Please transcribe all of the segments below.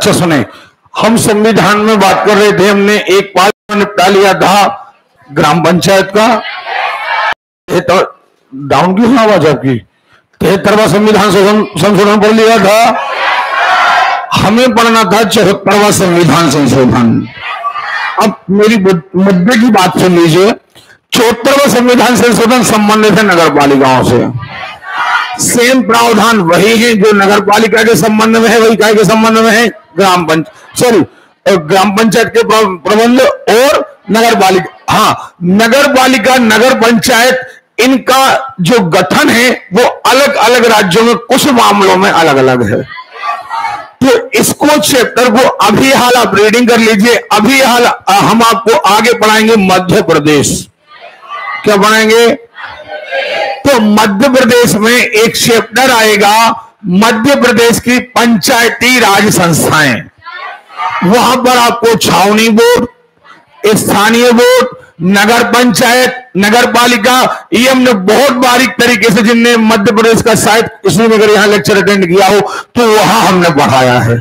अच्छा सुने, हम संविधान में बात कर रहे थे, हमने एक पार्ट में निपटा लिया था ग्राम पंचायत का। तो डाउन की आवाज आपकी 73वां संविधान संशोधन पढ़ लिया था। हमें पढ़ना था 74वां संविधान संशोधन। अब मेरी मुद्दे की बात सुन लीजिए। 74वां संविधान संशोधन संबंधित है नगर पालिकाओं से। सेम प्रावधान वही है जो नगर पालिका के संबंध में है, वही काय के संबंध में है, ग्राम पंचायत के प्रबंध और नगर पालिका। हाँ, नगर पालिका नगर पंचायत इनका जो गठन है वो अलग अलग राज्यों में कुछ मामलों में अलग अलग है। तो इसको चैप्टर को अभी हाल आप रीडिंग कर लीजिए। अभी हाल हम आपको आगे पढ़ाएंगे मध्य प्रदेश। क्या पढ़ाएंगे? तो मध्य प्रदेश में एक चैप्टर आएगा मध्य प्रदेश की पंचायती राज संस्थाएं। वहां पर आपको छावनी बोर्ड, स्थानीय बोर्ड, नगर पंचायत, नगर पालिका, ये हमने बहुत बारीक तरीके से, जिनने मध्य प्रदेश का शायद इसमें अगर यहां लेक्चर अटेंड किया हो तो वहां हमने पढ़ाया है,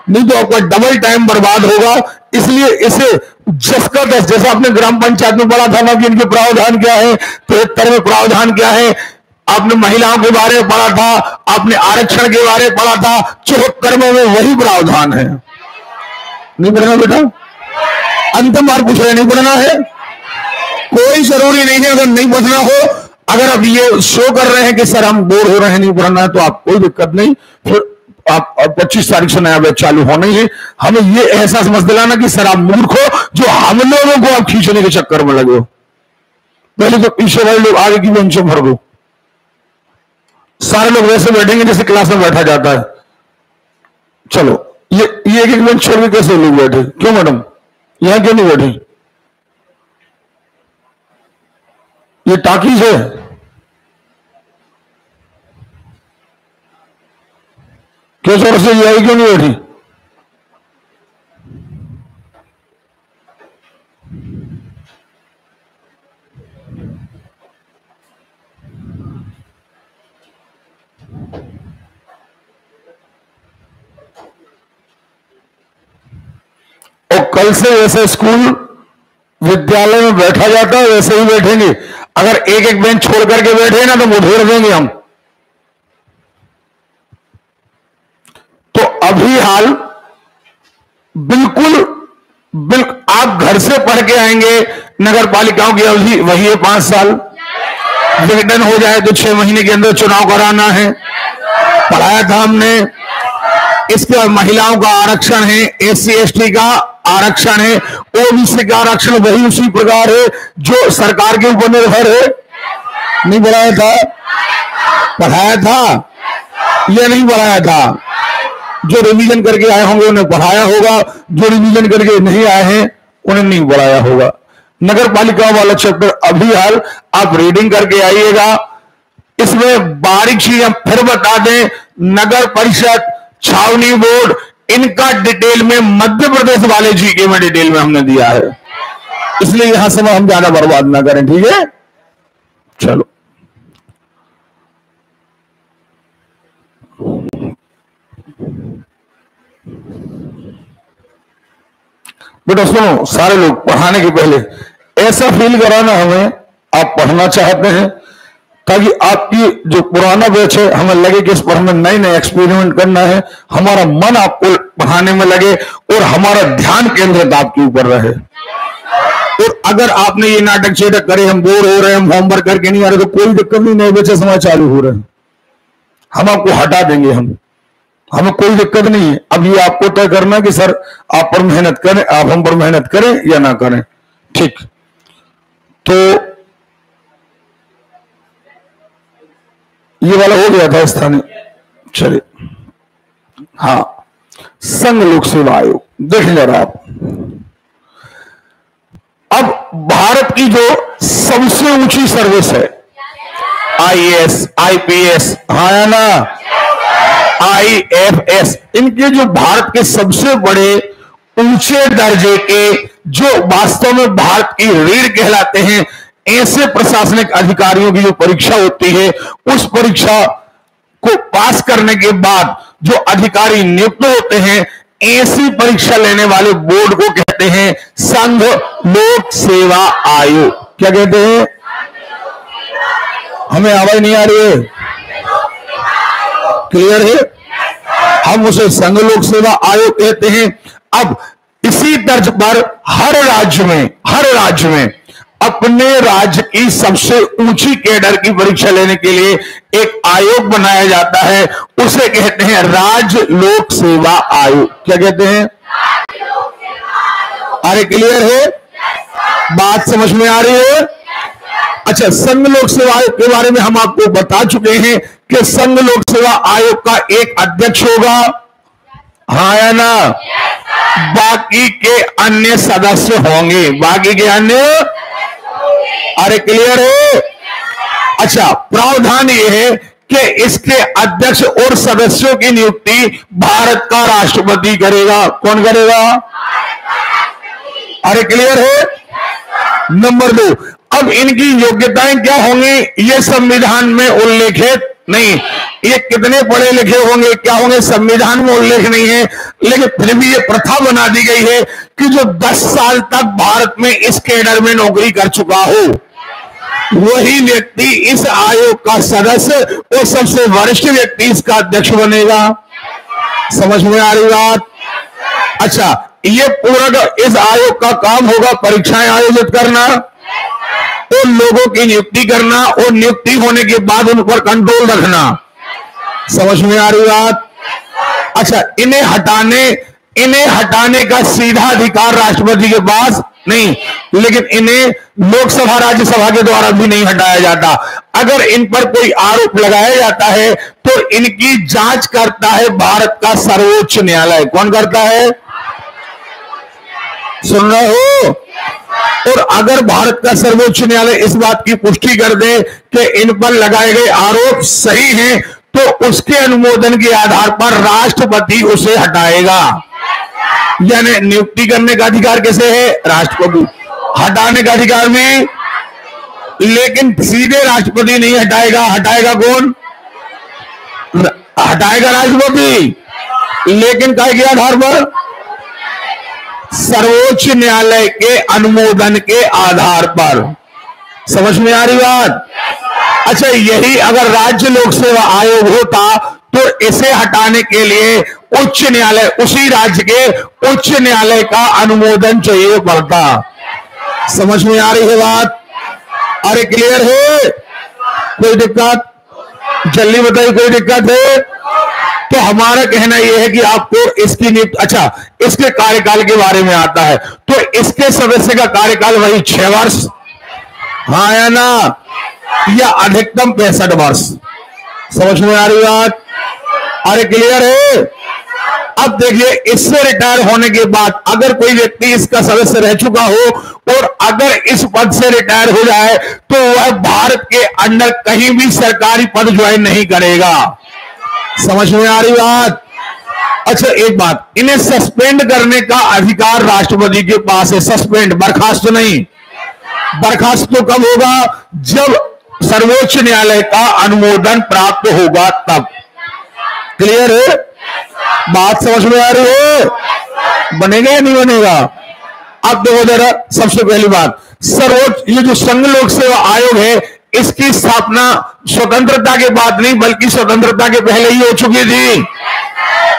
नहीं तो आपका डबल टाइम बर्बाद होगा। इसलिए इसे जिसका दस, जैसा आपने ग्राम पंचायत में पढ़ा था ना कि इनके प्रावधान क्या है, 73 में प्रावधान क्या है, आपने महिलाओं के बारे में पढ़ा था, आपने आरक्षण के बारे में पढ़ा था, 74 में वही प्रावधान है। नहीं पढ़ना बेटा? अंतिम बार पूछ रहे, नहीं पढ़ना है? कोई जरूरी नहीं है अगर नहीं पढ़ना हो। अगर अब ये शो कर रहे हैं कि सर हम बोर हो रहे हैं, नहीं पढ़ना है, तो आप कोई दिक्कत नहीं, फिर आप 25 तारीख से नया बैच चालू होना ही है। हमें ये एहसास मत दिलाना कि सर आप मूर्ख हो, जो हम लोगों को आप खींचने के चक्कर में लगे हो। पहले तो पीछे वाले लोग आगे की बेंचों भर दो। सारे लोग वैसे बैठेंगे जैसे क्लास में बैठा जाता है। चलो, ये एक एक बेंच छोड़ के कैसे लोग बैठे? क्यों मैडम, यहां क्यों नहीं बैठे? ये टाकीज है। किस और से यही क्यों नहीं बैठी? और कल से वैसे स्कूल विद्यालय में बैठा जाता है वैसे ही बैठेंगे। अगर एक एक बेंच छोड़ करके बैठे ना तो मुठभेड़ देंगे हम। तो अभी हाल बिल्कुल आप घर से पढ़ के आएंगे। नगर पालिकाओं की अवधि वही है 5 साल। विघटन हो जाए तो 6 महीने के अंदर चुनाव कराना है, पढ़ाया था हमने। इसके बाद महिलाओं का आरक्षण है, SC ST का आरक्षण है, OBC का आरक्षण वही उसी प्रकार है जो सरकार के ऊपर निर्भर है। नहीं पढ़ाया था? पढ़ाया था या नहीं पढ़ाया था? जो रिवीजन करके आए होंगे उन्हें पढ़ाया होगा, जो रिवीजन करके नहीं आए हैं उन्हें नहीं पढ़ाया होगा। नगर पालिका वाला चैप्टर अभी हाल आप रीडिंग करके आइएगा। इसमें बारीक चीज हम फिर बता दें, नगर परिषद, छावनी बोर्ड, इनका डिटेल में मध्य प्रदेश वाले जीके में डिटेल में हमने दिया है। इसलिए यहां समय हम ज्यादा बर्बाद ना करें, ठीक है? चलो, बेटा सुनो, सारे लोग पढ़ाने के पहले ऐसा फील कराना हमें आप पढ़ना चाहते हैं, ताकि आपकी जो पुराना बैच है हमें लगे कि इस पर हमें नए नए एक्सपेरिमेंट करना है, हमारा मन आपको पढ़ाने में लगे और हमारा ध्यान केंद्रित आपके ऊपर रहे। और अगर आपने ये नाटक चेटक करे, हम बोर हो रहे हैं, हम होमवर्क करके नहीं आ रहे, तो कोई दिक्कत नहीं, नए बैच समय चालू हो रहे हैं, हम आपको हटा देंगे। हमें कोई दिक्कत नहीं है। अब ये आपको तय करना कि सर आप पर मेहनत करें, आप हम पर मेहनत करें या ना करें, ठीक? तो ये वाला हो गया था स्थानीय। चलिए, हाँ, संघ लोक सेवा आयोग देखें जरा आप। अब भारत की जो सबसे ऊंची सर्विस है IAS, IPS, हाँ या ना, IFS, इनके जो भारत के सबसे बड़े ऊंचे दर्जे के, जो वास्तव में भारत की रीढ़ कहलाते हैं, ऐसे प्रशासनिक अधिकारियों की जो परीक्षा होती है, उस परीक्षा को पास करने के बाद जो अधिकारी नियुक्त होते हैं, ऐसी परीक्षा लेने वाले बोर्ड को कहते हैं संघ लोक सेवा आयोग। क्या कहते हैं? हमें आवाज नहीं आ रही है? क्लियर है? हम उसे संघ लोक सेवा आयोग कहते हैं। अब इसी तर्ज पर हर राज्य में अपने राज्य की सबसे ऊंची कैडर की परीक्षा लेने के लिए एक आयोग बनाया जाता है, उसे कहते हैं राज्य लोक सेवा आयोग। क्या कहते हैं? अरे क्लियर है? बात समझ में आ रही है? अच्छा, संघ लोक सेवा आयोग के बारे में हम आपको बता चुके हैं कि संघ लोक सेवा आयोग का एक अध्यक्ष होगा, हाँ या ना? बाकी के अन्य सदस्य होंगे, बाकी के अन्य। अरे क्लियर है? अच्छा, प्रावधान यह है कि इसके अध्यक्ष और सदस्यों की नियुक्ति भारत का राष्ट्रपति करेगा। कौन करेगा? अरे क्लियर है? नंबर 2, अब इनकी योग्यताएं क्या होंगी ये संविधान में उल्लेखित नहीं। ये कितने पढ़े लिखे होंगे, क्या होंगे, संविधान में उल्लेख नहीं है, लेकिन फिर भी ये प्रथा बना दी गई है कि जो 10 साल तक भारत में इस कैडर में नौकरी कर चुका हो वही व्यक्ति इस आयोग का सदस्य और सबसे वरिष्ठ व्यक्ति इसका अध्यक्ष बनेगा। समझ में आ रही बात? अच्छा, ये पूरा इस आयोग का काम होगा परीक्षाएं आयोजित करना और लोगों की नियुक्ति करना और नियुक्ति होने के बाद उन पर कंट्रोल रखना। समझ में आ रही बात? अच्छा, इन्हें हटाने का सीधा अधिकार राष्ट्रपति के पास नहीं, लेकिन इन्हें लोकसभा राज्यसभा के द्वारा भी नहीं हटाया जाता। अगर इन पर कोई आरोप लगाया जाता है तो इनकी जांच करता है भारत का सर्वोच्च न्यायालय। कौन करता है? सुन रहे हो? और अगर भारत का सर्वोच्च न्यायालय इस बात की पुष्टि कर दे कि इन पर लगाए गए आरोप सही हैं, तो उसके अनुमोदन के आधार पर राष्ट्रपति उसे हटाएगा। यानी नियुक्ति करने का अधिकार किसे है? राष्ट्रपति। हटाने का अधिकार भी, लेकिन सीधे राष्ट्रपति नहीं हटाएगा। हटाएगा कौन? हटाएगा राष्ट्रपति, लेकिन काय के आधार पर? सर्वोच्च न्यायालय के अनुमोदन के आधार पर। समझ में आ रही बात? अच्छा, यही अगर राज्य लोक सेवा आयोग होता तो इसे हटाने के लिए उच्च न्यायालय, उसी राज्य के उच्च न्यायालय का अनुमोदन चाहिए पड़ता। समझ में आ रही है बात? अरे क्लियर है? कोई दिक्कत? जल्दी बताइए, कोई दिक्कत है? तो हमारा कहना यह है कि आपको इसकी नियुक्ति, अच्छा, इसके कार्यकाल के बारे में आता है तो इसके सदस्य का कार्यकाल वही 6 वर्ष, हाँ या ना? या अधिकतम 65 वर्ष। समझ में आ रही बात? अरे क्लियर है? अब देखिए, इससे रिटायर होने के बाद अगर कोई व्यक्ति इसका सदस्य रह चुका हो और अगर इस पद से रिटायर हो जाए तो वह भारत के अंदर कहीं भी सरकारी पद ज्वाइन नहीं करेगा। समझ में आ रही बात? अच्छा, एक बात, इन्हें सस्पेंड करने का अधिकार राष्ट्रपति के पास है। सस्पेंड, बर्खास्त नहीं। बर्खास्त तो कब होगा? जब सर्वोच्च न्यायालय का अनुमोदन प्राप्त होगा तब। क्लियर है? बात समझ में आ रही है? बनेगा या नहीं बनेगा? अब देखो जरा, सबसे पहली बात, सर्वोच्च ये जो संघ लोक सेवा आयोग है इसकी स्थापना स्वतंत्रता के बाद नहीं बल्कि स्वतंत्रता के पहले ही हो चुकी थी,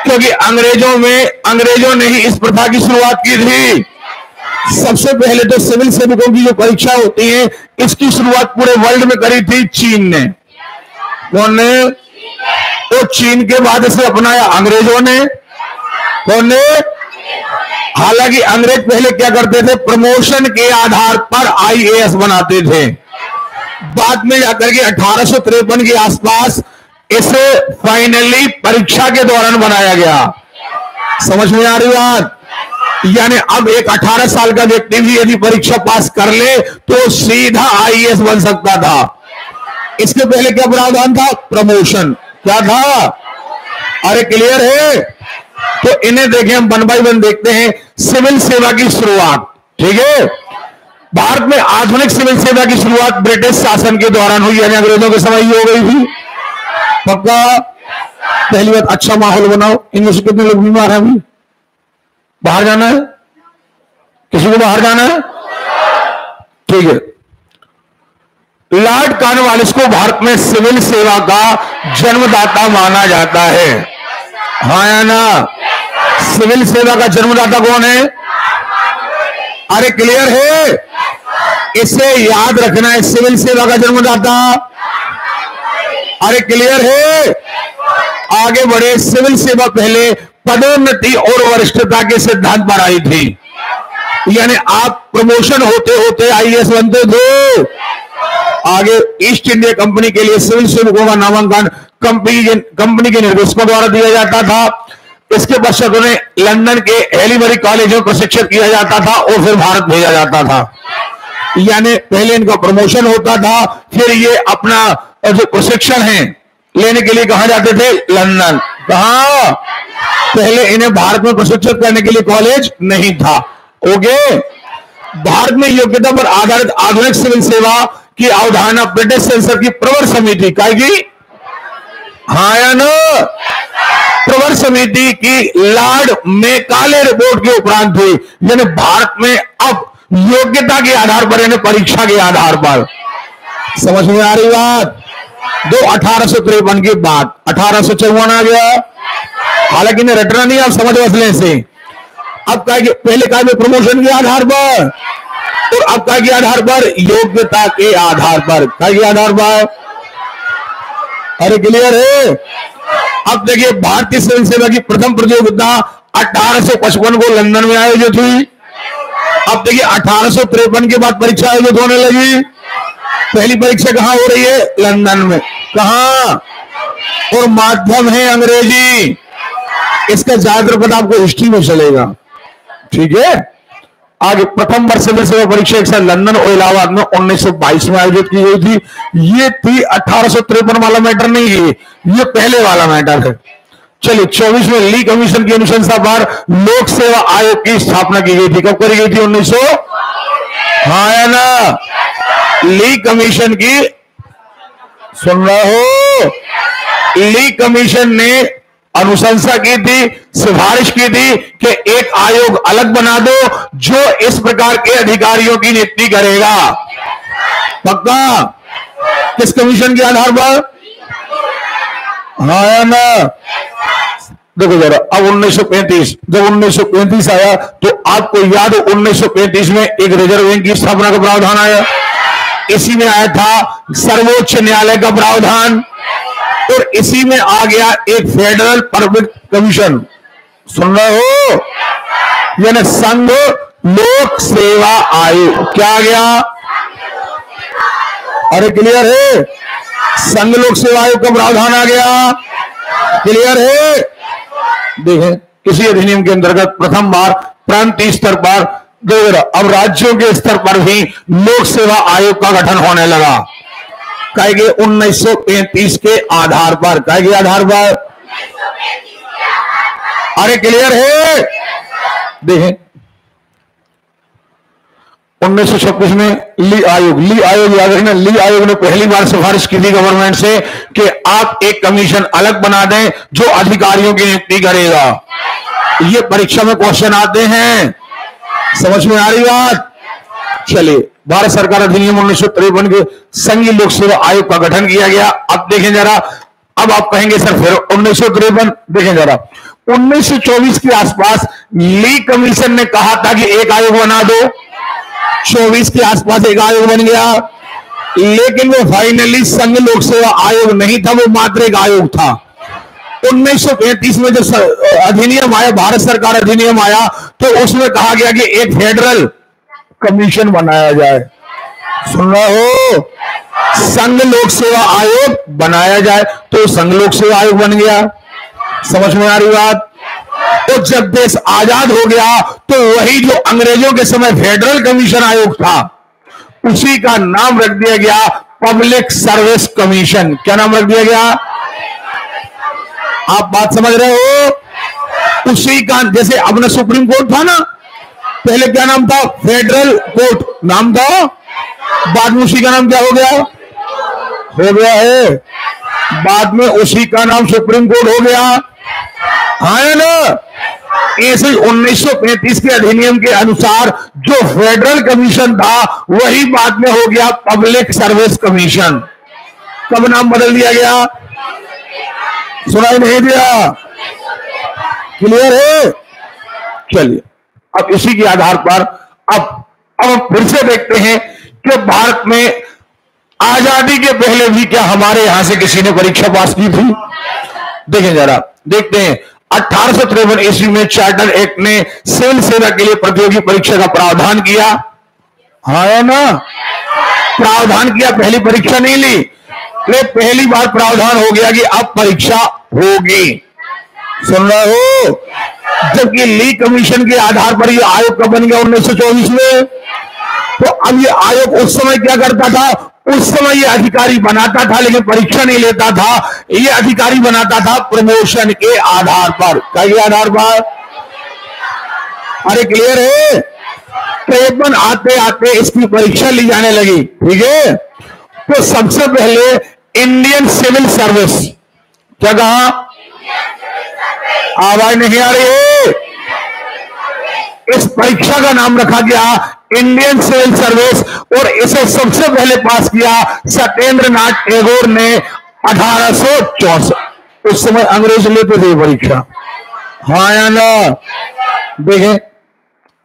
क्योंकि अंग्रेजों ने ही इस प्रथा की शुरुआत की थी। सबसे पहले तो सिविल सेवकों की जो परीक्षा होती है इसकी शुरुआत पूरे वर्ल्ड में करी थी चीन ने। कौन ने? तो चीन के बाद इसे अपनाया अंग्रेजों ने। कौन ने? हालांकि अंग्रेज पहले क्या करते थे? प्रमोशन के आधार पर आईएएस बनाते थे। बाद में जाकर के 1853 के आसपास इसे फाइनली परीक्षा के दौरान बनाया गया। समझ में आ रही बात? यानी अब एक 18 साल का व्यक्ति भी यदि परीक्षा पास कर ले तो सीधा आईएएस बन सकता था। इसके पहले क्या प्रावधान था? प्रमोशन। क्या था? अरे क्लियर है? तो इन्हें देखें, हम 1 बाय 1 देखते हैं। सिविल सेवा की शुरुआत, ठीक है, भारत में आधुनिक सिविल सेवा की शुरुआत ब्रिटिश शासन के दौरान हुई, यानी अंग्रेजों के समय ही हो गई थी। पक्का? पहली बात, अच्छा माहौल बनाओ। इनमें से कितने लोग बीमार हैं अभी? बाहर जाना है? किसी को बाहर जाना है? ठीक है। लॉर्ड कॉर्नवालिस को भारत में सिविल सेवा का जन्मदाता माना जाता है। हाँ या ना? सिविल सेवा का जन्मदाता कौन है? अरे क्लियर है? इसे याद रखना है, सिविल सेवा का जन्मदाता। अरे क्लियर है? आगे बढ़े। सिविल सेवा पहले पदोन्नति और वरिष्ठता के सिद्धांत पर आई थी, यानी आप प्रमोशन होते होते आईएएस बनते थे। आगे ईस्ट इंडिया कंपनी के लिए सिविल सेवकों का नामांकन कंपनी के निर्देशकों द्वारा दिया जाता था। इसके पश्चात उन्हें लंदन के हेलीबरी कॉलेज में प्रशिक्षित किया जाता था और फिर भारत भेजा जाता था। यानी पहले इनका प्रमोशन होता था, फिर ये अपना जो प्रशिक्षण है लेने के लिए कहां जाते थे? लंदन। कहां? पहले इन्हें भारत में प्रशिक्षित करने के लिए कॉलेज नहीं था। ओके। भारत में योग्यता पर आधारित आधुनिक सिविल सेवा की अवधारणा ब्रिटिश संसद की प्रवर समिति कहेगी। हाँ या ना? प्रवर समिति की लॉर्ड मेकाले रिपोर्ट के उपरांत हुई। यानी भारत में अब योग्यता के आधार पर, यानी परीक्षा के आधार पर। समझ में आ रही बात? 1853 की बात, 1854 आ गया। हालांकि ने रटना नहीं, आप समझ मसले से। अब कहेंगे पहले कहेंगे प्रमोशन के आधार पर, और अब कहेंगे आधार पर, योग्यता के आधार पर। कहेंगे आधार पर। अरे क्लियर है? अब देखिए, भारतीय सिविल सेवा की प्रथम प्रतियोगिता 1855 को लंदन में आयोजित हुई। अब देखिए 1853 के बाद परीक्षा आयोजित होने लगी। पहली परीक्षा कहां हो रही है? लंदन में। कहां? और माध्यम है अंग्रेजी। इसका ज्यादातर पता आपको हिस्ट्री में चलेगा। ठीक है। आगे प्रथम वर्ष सिविल सेवा परीक्षा एक साथ लंदन और इलाहाबाद में 1922 में आयोजित की गई थी। ये थी 1853 वाला मैटर नहीं है, ये पहले वाला मैटर है। चलिए 24 में ली कमीशन की अनुशंसा पर लोक सेवा आयोग की स्थापना की गई थी। कब करी गई थी? 1900। हाँ या ना? ली कमीशन की, सुन रहे हो? ली कमीशन ने अनुशंसा की थी, सिफारिश की थी कि एक आयोग अलग बना दो जो इस प्रकार के अधिकारियों की नियुक्ति करेगा। पक्का? किस कमीशन के आधार पर? हाँ या ना? देखो जरा, अब 1935, जब 1935 आया तो आपको याद हो 1935 में एक रिजर्व बैंक की स्थापना का प्रावधान आया। इसी में आया था सर्वोच्च न्यायालय का प्रावधान, और इसी में आ गया एक फेडरल पब्लिक कमीशन। सुन रहे हो? यानी संघ लोक सेवा आयोग। क्या आ गया? अरे क्लियर है? संघ लोक सेवा आयोग का प्रावधान आ गया। क्लियर है? देखें, इसी अधिनियम के अंतर्गत प्रथम बार प्रांतीय स्तर पर, अब राज्यों के स्तर पर भी लोक सेवा आयोग का गठन होने लगा। कहेंगे 1935 के आधार पर। कहेंगे आधार पर। अरे क्लियर है? देखें 1926 में ली आयोग याद रखना, ली आयोग ने पहली बार सिफारिश की थी गवर्नमेंट से कि आप एक कमीशन अलग बना दें जो अधिकारियों की नियुक्ति करेगा। ये परीक्षा में क्वेश्चन आते हैं। समझ में आ रही बात? चलिए, भारत सरकार अधिनियम 1953 के संघीय लोक सेवा आयोग का गठन किया गया। अब देखें जरा, अब आप कहेंगे सर फिर 1953, देखें जरा 1924 के आसपास ली कमीशन ने कहा था कि एक आयोग बना दो। 24 के आसपास एक आयोग बन गया, लेकिन वो फाइनली संघ लोक सेवा आयोग नहीं था, वो मात्र एक आयोग था। 1935 में जब अधिनियम आया, भारत सरकार अधिनियम आया, तो उसमें कहा गया कि एक फेडरल कमीशन बनाया जाए। सुन रहे हो? संघ लोक सेवा आयोग बनाया जाए, तो संघ लोक सेवा आयोग बन गया। समझ में आ रही बात? तो जब देश आजाद हो गया तो वही जो अंग्रेजों के समय फेडरल कमीशन आयोग था, उसी का नाम रख दिया गया पब्लिक सर्विस कमीशन। क्या नाम रख दिया गया? आप बात समझ रहे हो? उसी का, जैसे अपना सुप्रीम कोर्ट था ना, पहले क्या नाम था? फेडरल कोर्ट नाम था, बाद में उसी का नाम क्या हो गया? हो गया है, बाद में उसी का नाम सुप्रीम कोर्ट हो गया। हाँ या ना? ऐसे 1935 के अधिनियम के अनुसार जो फेडरल कमीशन था वही बाद में हो गया पब्लिक सर्विस कमीशन। कब नाम बदल दिया गया? सुनाई नहीं दिया? क्लियर है? चलिए अब इसी के आधार पर अब फिर से देखते हैं कि भारत में आजादी के पहले भी क्या हमारे यहां से किसी ने परीक्षा पास की थी? देखें जरा, देखते हैं। 1853 ईस्वी में चार्टर एक्ट ने सिविल सेवा के लिए प्रतियोगी परीक्षा का प्रावधान किया। हाँ है ना? प्रावधान किया, पहली परीक्षा नहीं ली, ले पहली बार प्रावधान हो गया कि अब परीक्षा होगी। सुन रहे हो? जबकि ली कमीशन के आधार पर यह आयोग कब बन गया? 1924 में। तो अब ये आयोग उस समय क्या करता था? उस समय ये अधिकारी बनाता था लेकिन परीक्षा नहीं लेता था। ये अधिकारी बनाता था प्रमोशन के आधार पर। क्या आधार पर? अरे क्लियर है? तो आते आते इसकी परीक्षा ली जाने लगी। ठीक है, तो सबसे पहले इंडियन सिविल सर्विस, क्या कहा? आवाज नहीं आ रही है? इस परीक्षा का नाम रखा गया इंडियन सिविल सर्विस और इसे सबसे पहले पास किया सत्येंद्रनाथ टैगोर ने 1864। उस समय अंग्रेज लेते थे परीक्षा। हाँ या ना? देखें,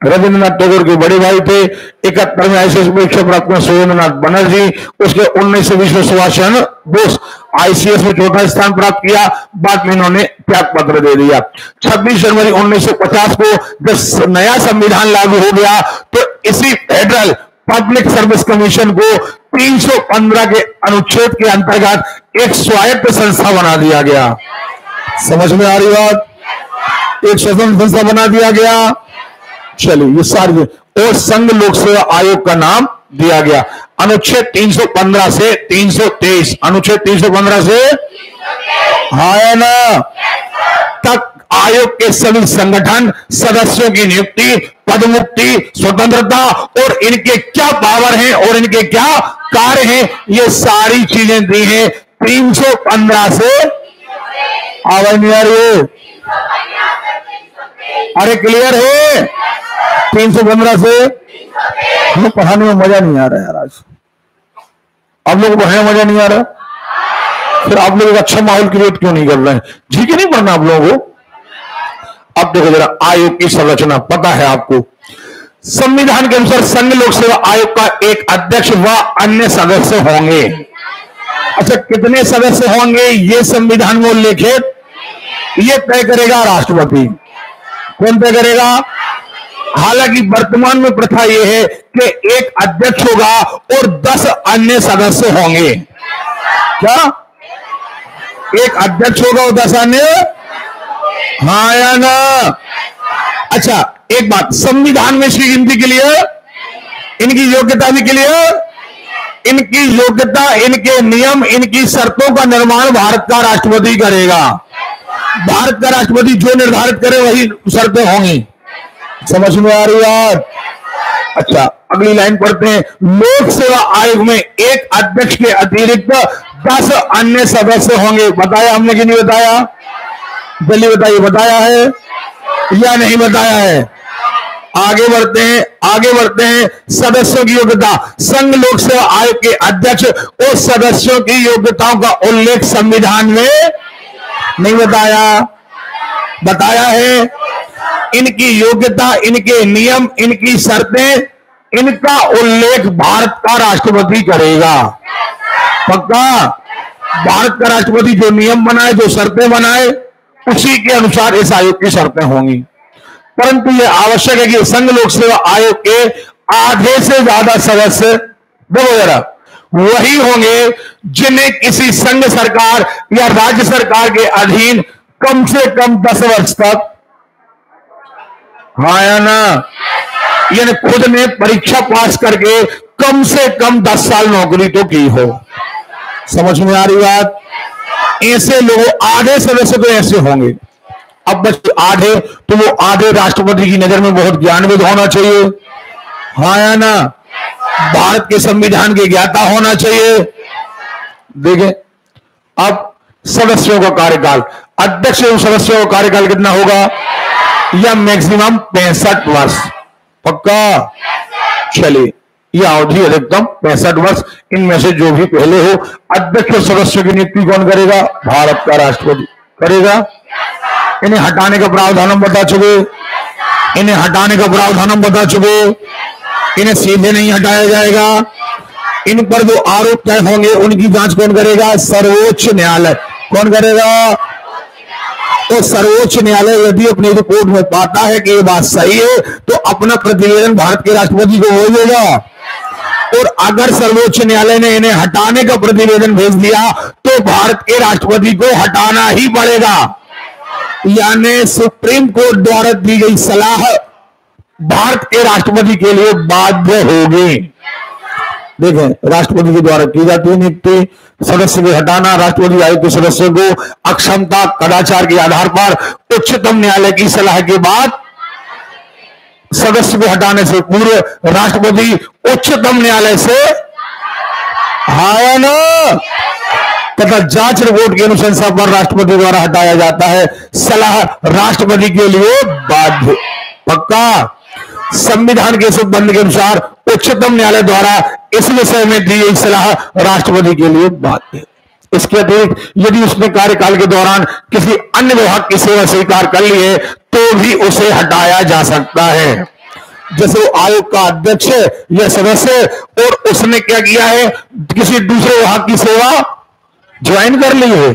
रविंद्रनाथ टैगोर के बड़े भाई थे। 71 में आईसीएस परीक्षा प्राप्त हुआ सुरेंद्रनाथ बनर्जी। उसके 1920 में सुभाष चंद्र बोस आईसीएस में चौथा स्थान प्राप्त किया। बाद में इन्होंने त्याग पत्र दे दिया। 26 जनवरी 1950 को जब नया संविधान लागू हो गया तो इसी फेडरल पब्लिक सर्विस कमीशन को 315 के अनुच्छेद के अंतर्गत एक स्वायत्त संस्था बना दिया गया। समझ में आ रही बात? एक स्वतंत्र संस्था बना दिया गया। चलिए ये सारी, और संघ लोक सेवा आयोग का नाम दिया गया। अनुच्छेद 315 से 323, अनुच्छेद 315 से हाँ ना तक आयोग के सभी संगठन सदस्यों की नियुक्ति, पदमुक्ति, स्वतंत्रता और इनके क्या पावर हैं और इनके क्या कार्य हैं, ये सारी चीजें दी हैं 315 से। आवाज नहीं आ रही है? अरे क्लियर है? 315 से हमें पढ़ाने में मजा नहीं आ रहा है यार। आज आप लोगों को पढ़ाने में मजा नहीं आ रहा, फिर आप लोग अच्छा माहौल क्रिएट क्यों नहीं कर रहे हैं? ठीक है, नहीं पढ़ना आप लोगों को। अब देखो जरा, आयोग की संरचना पता है आपको? संविधान के अनुसार संघ लोक सेवा आयोग का एक अध्यक्ष व अन्य सदस्य होंगे। अच्छा, कितने सदस्य होंगे ये संविधान में उल्लेखित, ये तय करेगा राष्ट्रपति। कौन तय करेगा? हालांकि वर्तमान में प्रथा यह है कि एक अध्यक्ष होगा और 10 अन्य सदस्य होंगे। क्या? एक अध्यक्ष होगा और 10 अन्य? हाँ या ना? अच्छा, एक बात, संविधान में इसकी गिनती के लिए, इनकी योग्यता भी के लिए, इनकी योग्यता, इनके नियम, इनकी शर्तों का निर्माण भारत का राष्ट्रपति करेगा। भारत का राष्ट्रपति जो निर्धारित करे वही शर्तें होंगी। समझ में आ रही बात? अच्छा, अगली लाइन पढ़ते हैं। लोक सेवा आयोग में एक अध्यक्ष के अतिरिक्त 10 अन्य सदस्य होंगे। बताया हमने कि नहीं बताया? जल्दी बताइए, बताया है या नहीं बताया है? आगे बढ़ते हैं, आगे बढ़ते हैं। सदस्यों की योग्यता, संघ लोक सेवा आयोग के अध्यक्ष और सदस्यों की योग्यताओं का उल्लेख संविधान में नहीं बताया? बताया है। इनकी योग्यता, इनके नियम, इनकी शर्तें, इनका उल्लेख भारत का राष्ट्रपति करेगा। पक्का? भारत का राष्ट्रपति जो नियम बनाए, जो शर्तें बनाए, उसी के अनुसार इस आयोग की शर्तें होंगी। परंतु यह आवश्यक है कि संघ लोक सेवा आयोग के आधे से ज्यादा सदस्य देखो जरा वही होंगे जिन्हें किसी संघ सरकार या राज्य सरकार के अधीन कम से कम 10 वर्ष तक, हाँ या ना, यानी खुद ने परीक्षा पास करके कम से कम 10 साल नौकरी तो की हो। समझ में आ रही बात? ऐसे लोग आधे सदस्य तो ऐसे होंगे। अब बच्चे आधे, तो वो आधे राष्ट्रपति की नजर में बहुत ज्ञानविद होना चाहिए, हाँ या ना, भारत के संविधान के ज्ञाता होना चाहिए। देखें अब सदस्यों का कार्यकाल, अध्यक्ष एवं सदस्यों का कार्यकाल कितना होगा? या मैक्सिमम 65 वर्ष? पक्का? चलिए, यह अवधि अधिकतम 65 वर्ष। इनमें से जो भी पहले हो, अध्यक्ष और सदस्यों की नियुक्ति कौन करेगा? भारत का राष्ट्रपति करेगा। इन्हें हटाने का प्रावधान हम बता चुके, इन्हें हटाने का प्रावधान हम बता चुके। इन्हें सीधे नहीं हटाया जाएगा। इन पर जो आरोप तय होंगे उनकी जांच कौन करेगा? सर्वोच्च न्यायालय। कौन करेगा? तो सर्वोच्च न्यायालय यदि अपनी रिपोर्ट में पाता है कि ये बात सही है तो अपना प्रतिवेदन भारत के राष्ट्रपति को भेजेगा। और अगर सर्वोच्च न्यायालय ने इन्हें हटाने का प्रतिवेदन भेज दिया तो भारत के राष्ट्रपति को हटाना ही पड़ेगा। यानी सुप्रीम कोर्ट द्वारा दी गई सलाह भारत के राष्ट्रपति के लिए बाध्य होगी। देखें, राष्ट्रपति के द्वारा की जाती है नियुक्ति, सदस्य को हटाना। राष्ट्रपति आयोग के सदस्यों को अक्षमता, कदाचार के आधार पर उच्चतम न्यायालय की सलाह के बाद सदस्य को हटाने से पूर्व राष्ट्रपति उच्चतम न्यायालय से ना तथा जांच रिपोर्ट की अनुशंसा पर राष्ट्रपति द्वारा हटाया जाता है। सलाह राष्ट्रपति के लिए बाध्य। पक्का? संविधान के संबंध के अनुसार उच्चतम न्यायालय द्वारा इस विषय में दी गई सलाह राष्ट्रपति के लिए बाध्य। इसके अतिरिक्त यदि उसने कार्यकाल के दौरान किसी अन्य विभाग की सेवा स्वीकार कर ली है तो भी उसे हटाया जा सकता है। जैसे वो आयोग का अध्यक्ष या सदस्य और उसने क्या किया है, किसी दूसरे विभाग की सेवा ज्वाइन कर ली है,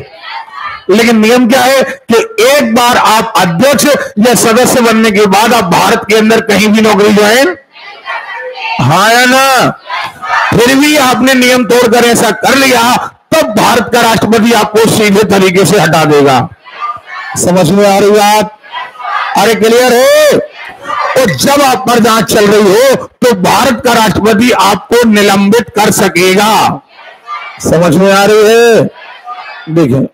लेकिन नियम क्या है कि एक बार आप अध्यक्ष या सदस्य बनने के बाद आप भारत के अंदर कहीं भी नौकरी ज्वाइन, हाँ या ना, फिर भी आपने नियम तोड़कर ऐसा कर लिया तब भारत का राष्ट्रपति आपको सीधे तरीके से हटा देगा। समझ में आ रही बात? अरे क्लियर है? और जब आप पर जांच चल रही हो तो भारत का राष्ट्रपति आपको निलंबित कर सकेगा। समझ में आ रही है? देखें,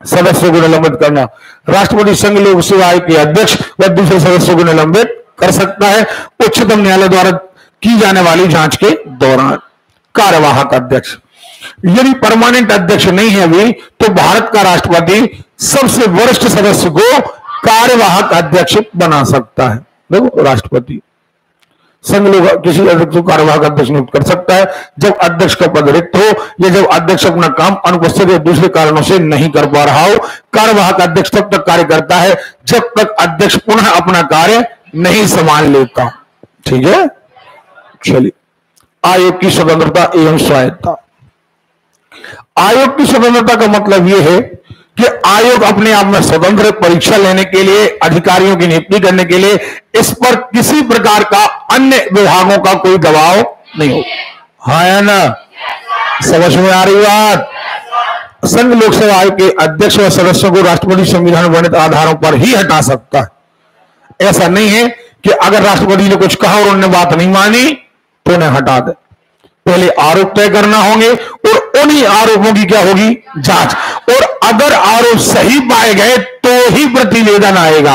सदस्यों को निलंबित करना, राष्ट्रपति संघ लोक सेवा आयोग के अध्यक्ष व दूसरे सदस्यों को निलंबित कर सकता है उच्चतम न्यायालय द्वारा की जाने वाली जांच के दौरान। कार्यवाहक अध्यक्ष, यदि परमानेंट अध्यक्ष नहीं है अभी तो भारत का राष्ट्रपति सबसे वरिष्ठ सदस्य को कार्यवाहक अध्यक्ष बना सकता है। देखो, राष्ट्रपति संघ लोग किसी अध्यक्ष को कार्यवाहक अध्यक्ष नियुक्त कर सकता है जब अध्यक्ष का पद रिक्त हो या जब अध्यक्ष अपना काम अनुपस्थित या दूसरे कारणों से नहीं कर पा रहा हो। कार्यवाहक अध्यक्ष तब तक कार्य करता है जब तक अध्यक्ष पुनः अपना कार्य नहीं संभाल लेता। ठीक है? चलिए, आयोग की स्वतंत्रता एवं स्वायत्तता। आयोग की स्वतंत्रता का मतलब यह है कि आयोग अपने आप में स्वतंत्र, परीक्षा लेने के लिए, अधिकारियों की नियुक्ति करने के लिए इस पर किसी प्रकार का अन्य विभागों का कोई दबाव नहीं हो। हाँ या ना? समझ में आ रही बात? संघ लोक सेवा आयोग के अध्यक्ष व सदस्यों को राष्ट्रपति संविधान वर्णित आधारों पर ही हटा सकता है। ऐसा नहीं है कि अगर राष्ट्रपति ने कुछ कहा और उन्होंने बात नहीं मानी तो उन्हें हटा दे। पहले आरोप तय करना होंगे और उन्हीं आरोपों की क्या होगी? जांच। और अगर आरोप सही पाए गए तो ही प्रतिवेदन आएगा।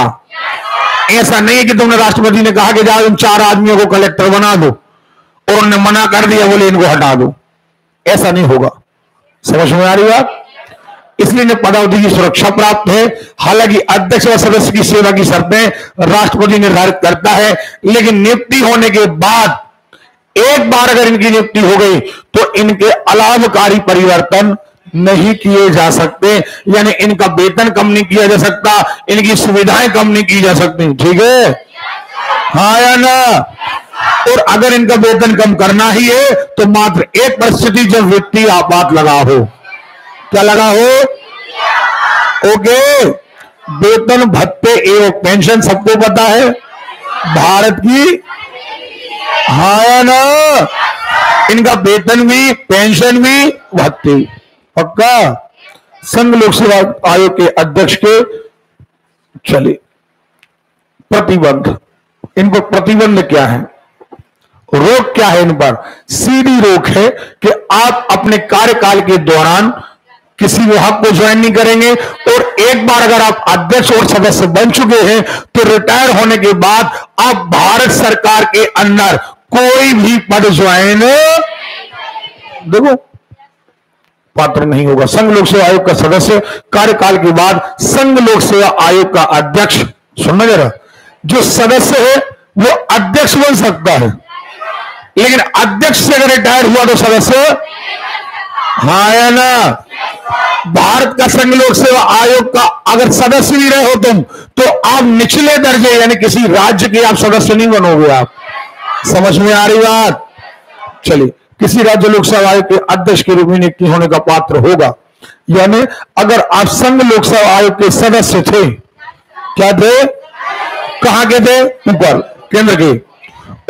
ऐसा नहीं है कि तुमने राष्ट्रपति ने कहा कि जाओ तुम 4 आदमियों को कलेक्टर बना दो और उन्होंने मना कर दिया, बोले इनको हटा दो। ऐसा नहीं होगा। समझ में आ रही बात? इसलिए इन्हें पदावधि की सुरक्षा प्राप्त है। हालांकि अध्यक्ष व सदस्य की सेवा की शर्तें राष्ट्रपति निर्धारित करता है, लेकिन नियुक्ति होने के बाद एक बार अगर इनकी नियुक्ति हो गई तो इनके अलाभकारी परिवर्तन नहीं किए जा सकते। यानी इनका वेतन कम नहीं किया जा सकता, इनकी सुविधाएं कम नहीं की जा सकती। ठीक है? हाँ या ना? और अगर इनका वेतन कम करना ही है तो मात्र एक परिस्थिति, जब वित्तीय आपात लगा हो। क्या लगा हो? ओके, वेतन, भत्ते एवं पेंशन सबको पता है भारत की, हाँ या ना? इनका वेतन भी, पेंशन भी, भत्ते। पक्का? संघ लोक सेवा आयोग के अध्यक्ष के चले प्रतिबंध। इन पर प्रतिबंध क्या है, रोक क्या है? इन पर सीधी रोक है कि आप अपने कार्यकाल के दौरान किसी विभाग को ज्वाइन नहीं करेंगे और एक बार अगर आप अध्यक्ष और सदस्य बन चुके हैं तो रिटायर होने के बाद आप भारत सरकार के अंदर कोई भी पद ज्वाइन देखो पात्र नहीं होगा। संघ लोक सेवा आयोग का सदस्य कार्यकाल के बाद संघ लोक सेवा आयोग का अध्यक्ष सुनना जरा, जो सदस्य है वो अध्यक्ष बन सकता है, लेकिन अध्यक्ष से अगर रिटायर हुआ तो सदस्य, हाँ या ना? भारत का संघ लोक सेवा आयोग का अगर सदस्य भी रहे हो तुम, तो आप निचले दर्जे यानी किसी राज्य के आप सदस्य नहीं बनोगे। आप समझ में आ रही बात? चलिए, किसी राज्य लोक सेवा आयोग के अध्यक्ष के रूप में नियुक्ति होने का पात्र होगा, यानी अगर आप संघ लोक सेवा आयोग के सदस्य थे, क्या थे, कहां के थे, ऊपर केंद्र के,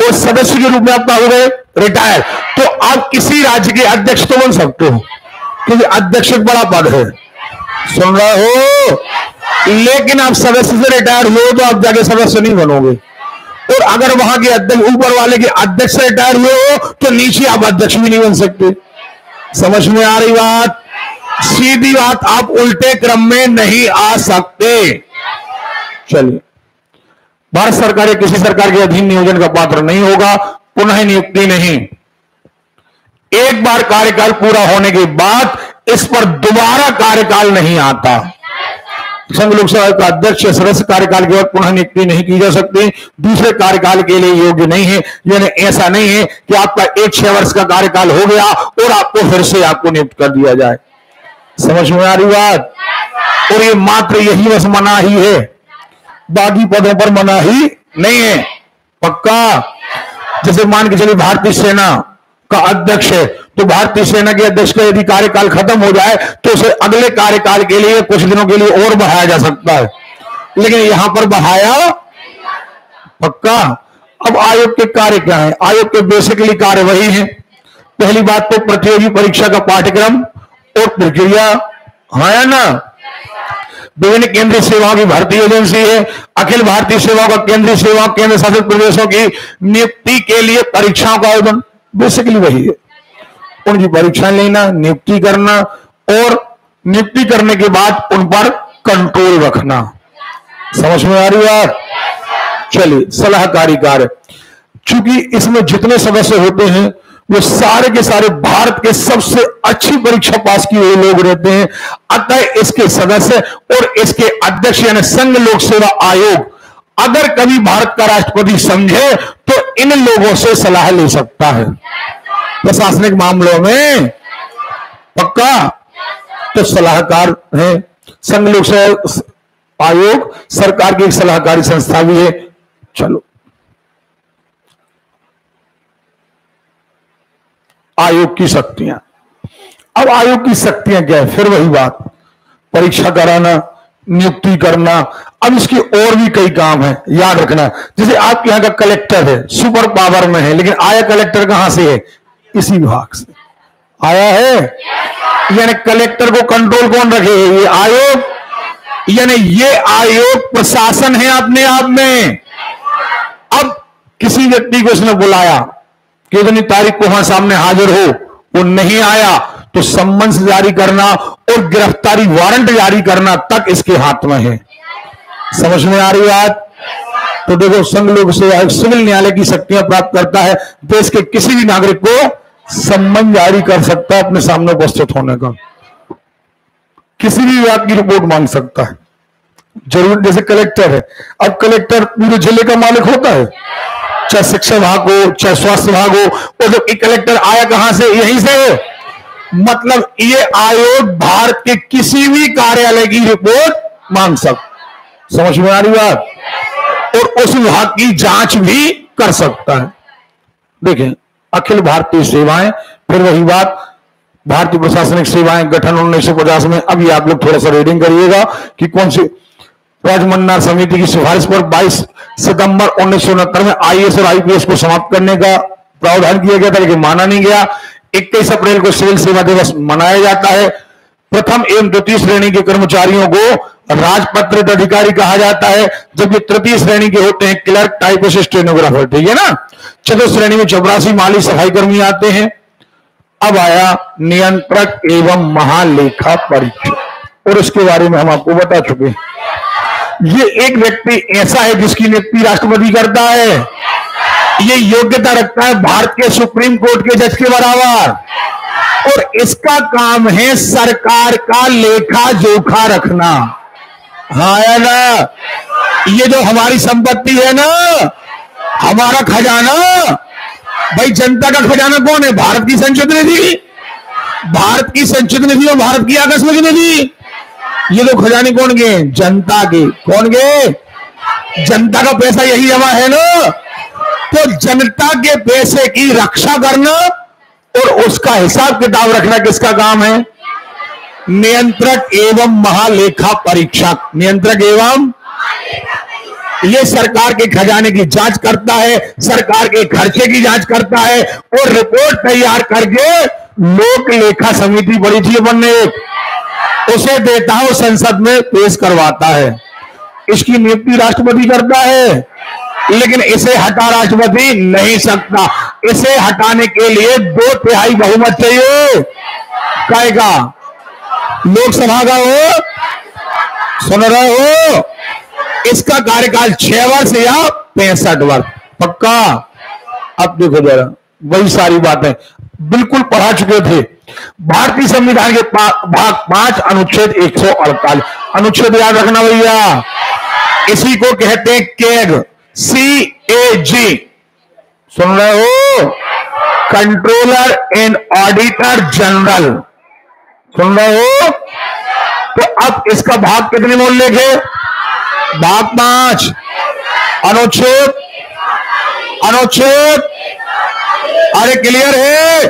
उस सदस्य के रूप में आप हो गए रिटायर, तो आप किसी राज्य के अध्यक्ष तो बन सकते हो, क्योंकि अध्यक्ष एक बड़ा पद है, सुन रहे हो? लेकिन आप सदस्य से रिटायर हुए तो आप जाके सदस्य नहीं बनोगे, और अगर वहां के अध्यक्ष ऊपर वाले के अध्यक्ष से रिटायर हुए हो तो नीचे आप अध्यक्ष भी नहीं बन सकते। समझ में आ रही बात? सीधी बात, आप उल्टे क्रम में नहीं आ सकते। चलिए, भारत सरकार या किसी सरकार के अधीन नियोजन का पात्र नहीं होगा, पुनः नियुक्ति नहीं। एक बार कार्यकाल पूरा होने के बाद इस पर दोबारा कार्यकाल नहीं आता। संघ लोक सेवा का अध्यक्ष या सदस्य कार्यकाल के बाद पुनः नियुक्ति नहीं की जा सकती, दूसरे कार्यकाल के लिए योग्य नहीं है। यानी ऐसा नहीं है कि आपका 6 वर्ष का कार्यकाल हो गया और आपको फिर से आपको नियुक्त कर दिया जाए। समझ में आ रही बात? और ये मात्र यही बस मनाही है, बाकी पदों पर मनाही नहीं है। पक्का? जैसे मान के चलिए भारतीय सेना का अध्यक्ष है, तो भारतीय सेना के अध्यक्ष का यदि कार्यकाल खत्म हो जाए तो उसे अगले कार्यकाल के लिए कुछ दिनों के लिए और बढ़ाया जा सकता है, लेकिन यहां पर बढ़ाया। पक्का? अब आयोग के कार्य क्या है? आयोग के बेसिकली कार्य वही है। पहली बात तो प्रतियोगी परीक्षा का पाठ्यक्रम और प्रक्रिया, है या ना? विभिन्न केंद्रीय सेवाओं की भर्ती एजेंसी है। अखिल भारतीय सेवाओं का केंद्रीय सेवा केंद्र शासित प्रदेशों की नियुक्ति के लिए परीक्षाओं का आयोजन, बेसिकली वही है। उनकी परीक्षा लेना, नियुक्ति करना और नियुक्ति करने के बाद उन पर कंट्रोल रखना। समझ में आ रही बात? चलिए, सलाहकारी कार्य, चूंकि इसमें जितने सदस्य होते हैं वो सारे के सारे भारत के सबसे अच्छी परीक्षा पास किए हुए लोग रहते हैं, अतः इसके सदस्य और इसके अध्यक्ष यानी संघ लोक सेवा आयोग अगर कभी भारत का राष्ट्रपति समझे तो इन लोगों से सलाह ले सकता है प्रशासनिक मामलों में। पक्का? तो सलाहकार है संघ लोक सेवा आयोग, सरकार की एक सलाहकारी संस्था भी है। चलो, आयोग की शक्तियां। अब आयोग की शक्तियां क्या है? फिर वही बात, परीक्षा कराना, नियुक्ति करना। अब इसके और भी कई काम है, याद रखना। जैसे आपके यहां का कलेक्टर है, सुपर पावर में है, लेकिन आया कलेक्टर कहां से है? इसी विभाग से आया है। यानी कलेक्टर को कंट्रोल कौन रखे? ये आयोग। यानी ये आयोग प्रशासन है अपने आप में। अब किसी व्यक्ति को इसने बुलाया कि इतनी तारीख को वहां सामने हाजिर हो, वो नहीं आया तो सम्मन जारी करना और गिरफ्तारी वारंट जारी करना तक इसके हाथ में है। समझ में आ रही बात? तो देखो, संघ लोक सेवा आयोग सिविल न्यायालय की शक्तियां प्राप्त करता है। देश के किसी भी नागरिक को सम्मन जारी कर सकता है अपने सामने उपस्थित होने का, किसी भी विभाग की रिपोर्ट मांग सकता है। जरूर, जैसे कलेक्टर है, अब कलेक्टर पूरे जिले का मालिक होता है, चाहे शिक्षा विभाग हो, चाहे स्वास्थ्य विभाग हो, और जब कलेक्टर आया कहां से? यहीं से। मतलब ये आयोग भारत के किसी भी कार्यालय की रिपोर्ट मांग सकता। समझ में आ रही बात? और उस विभाग की जांच भी कर सकता है। देखें, अखिल भारतीय सेवाएं, फिर वही बात, भारतीय प्रशासनिक सेवाएं गठन 1950 में। अभी आप लोग थोड़ा सा रीडिंग करिएगा कि कौन सी राजमन्नार समिति की सिफारिश पर 22 सितंबर 1969 में आईएएस और आईपीएस को समाप्त करने का प्रावधान किया गया था, लेकिन माना नहीं गया। 21 अप्रैल को सिविल सेवा दिवस मनाया जाता है। प्रथम एवं द्वितीय श्रेणी के कर्मचारियों को राजपत्रित अधिकारी कहा जाता है, जबकि तृतीय श्रेणी के होते हैं क्लर्क, टाइपिस्ट, स्टेनोग्राफर। ठीक है ना? चतुर्थ श्रेणी में चपरासी, माली, सफाई कर्मी आते हैं। अब आया नियंत्रक एवं महालेखा परीक्षक, और इसके बारे में हम आपको बता चुके हैं। ये एक व्यक्ति ऐसा है जिसकी नियुक्ति राष्ट्रपति करता है। ये योग्यता रखता है भारत के सुप्रीम कोर्ट के जज के बराबर, और इसका काम है सरकार का लेखा जोखा रखना। हाँ या ना? ये जो हमारी संपत्ति है ना, हमारा खजाना, भाई जनता का खजाना कौन है? भारत की संचित निधि, भारत की संचित निधि और भारत की आकस्मिक निधि। ये तो खजाने कौन गए? जनता के। कौन गए? जनता का पैसा यही जमा है ना। तो जनता के पैसे की रक्षा करना और उसका हिसाब किताब रखना किसका काम है? नियंत्रक एवं महालेखा परीक्षक। नियंत्रक एवं, ये सरकार के खजाने की जांच करता है, सरकार के खर्चे की जांच करता है और रिपोर्ट तैयार करके लोक लेखा समिति बड़ी थी बनने, उसे देता है, संसद में पेश करवाता है। इसकी नियुक्ति राष्ट्रपति करता है, लेकिन इसे हटा राष्ट्रपति नहीं सकता। इसे हटाने के लिए 2/3 बहुमत चाहिए। काय का? लोकसभा का हो, सुन रहे हो? इसका कार्यकाल 6 वर्ष या 65 वर्ष। पक्का? अब देखो जरा, वही सारी बातें बिल्कुल पढ़ा चुके थे। भारतीय संविधान के भाग 5 अनुच्छेद 148। अनुच्छेद याद रखना भैया, इसी को कहते हैं कैग, CAG। सुन रहे हो? Controller and auditor general. सुन रहे हो? तो अब इसका भाग कितने में उल्लेख है? भाग 5 अनुच्छेद, अरे क्लियर है?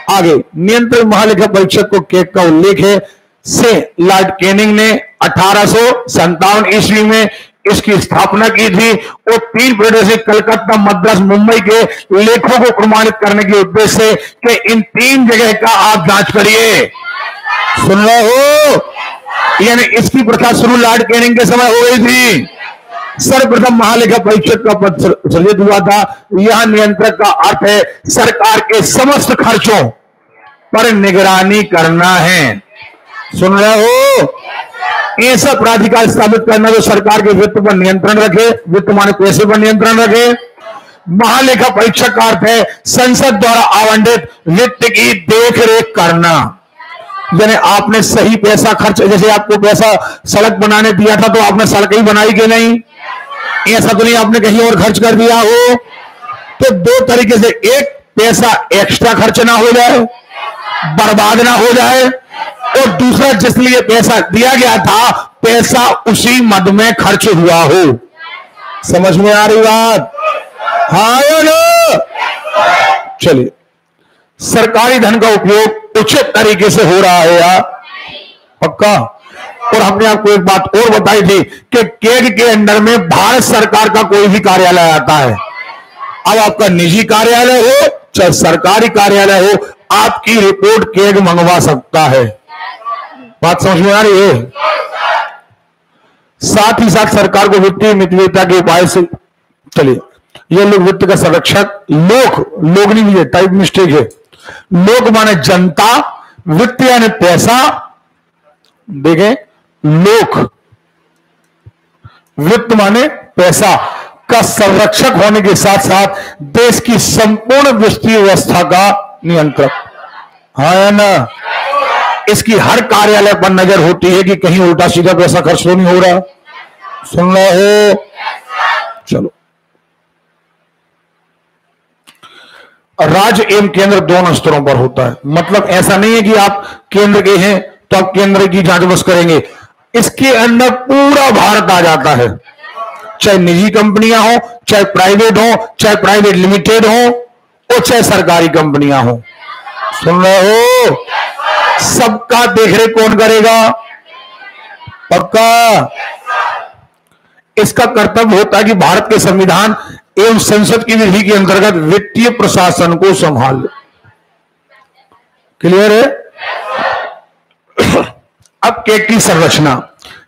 आगे, नियंत्रक महालेखा परीक्षक को कैग का उल्लेख है से लॉर्ड कैनिंग ने 1857 ईस्वी में इसकी स्थापना की थी और 3 पीढ़ियों से कलकत्ता, मद्रास, मुंबई के लेखों को प्रमाणित करने के उद्देश्य से कि इन 3 जगह का आप जांच करिए। सुन रहे हो? यानी इसकी प्रथा शुरू लॉर्ड कैनिंग के समय हो गई थी। सर्वप्रथम महालेखा परीक्षक का पद सृजित हुआ था। यह नियंत्रक का अर्थ है सरकार के समस्त खर्चों पर निगरानी करना है। सुन रहे हो? ऐसा प्राधिकार स्थापित करना जो सरकार के वित्त पर नियंत्रण रखे, वित्त माने पैसे पर नियंत्रण रखे। महालेखा परीक्षक का अर्थ है संसद द्वारा आवंटित वित्त की देखरेख करना। यानी आपने सही पैसा खर्च, जैसे आपको पैसा सड़क बनाने दिया था तो आपने सड़क ही बनाई कि नहीं? ऐसा तो नहीं आपने कहीं और खर्च कर दिया हो। तो 2 तरीके से, एक पैसा एक्स्ट्रा खर्च ना हो जाए, बर्बाद ना हो जाए, और दूसरा जिस लिए पैसा दिया गया था पैसा उसी मद में खर्च हुआ हो। समझ में आ रही बात? हाँ या ना? चलिए, सरकारी धन का उपयोग उचित तरीके से हो रहा है या? पक्का? और हमने आपको एक बात और बताई थी कि कैग के अंडर में भारत सरकार का कोई भी कार्यालय आता है। अब आपका निजी कार्यालय हो चाहे सरकारी कार्यालय हो, आपकी रिपोर्ट कैग मंगवा सकता है। बात समझ में आ रही है? साथ ही साथ सरकार को वित्तीय मितव्ययिता के उपाय से, चलिए, ये लोग वित्त का संरक्षक, लोग नहीं है, टाइप मिस्टेक है। लोग माने जनता, वित्त यानी पैसा, देखें, लोक, वित्त माने पैसा का संरक्षक होने के साथ साथ देश की संपूर्ण वित्तीय व्यवस्था का नियंत्रक। हाँ या ना? इसकी हर कार्यालय पर नजर होती है कि कहीं उल्टा सीधा पैसा खर्च तो नहीं हो रहा। सुन रहे हो? चलो, राज्य एवं केंद्र दोनों स्तरों पर होता है। मतलब ऐसा नहीं है कि आप केंद्र के हैं तो आप केंद्र की जांच बस करेंगे। इसके अंदर पूरा भारत आ जाता है, चाहे निजी कंपनियां हो, चाहे प्राइवेट हो, चाहे प्राइवेट लिमिटेड हो, और चाहे सरकारी कंपनियां हो। सुन रहे हो? सबका देखरेख कौन करेगा? पक्का? इसका कर्तव्य होता है कि भारत के संविधान एवं संसद की विधि के अंतर्गत वित्तीय प्रशासन को संभाले। क्लियर है? अब कैग की संरचना,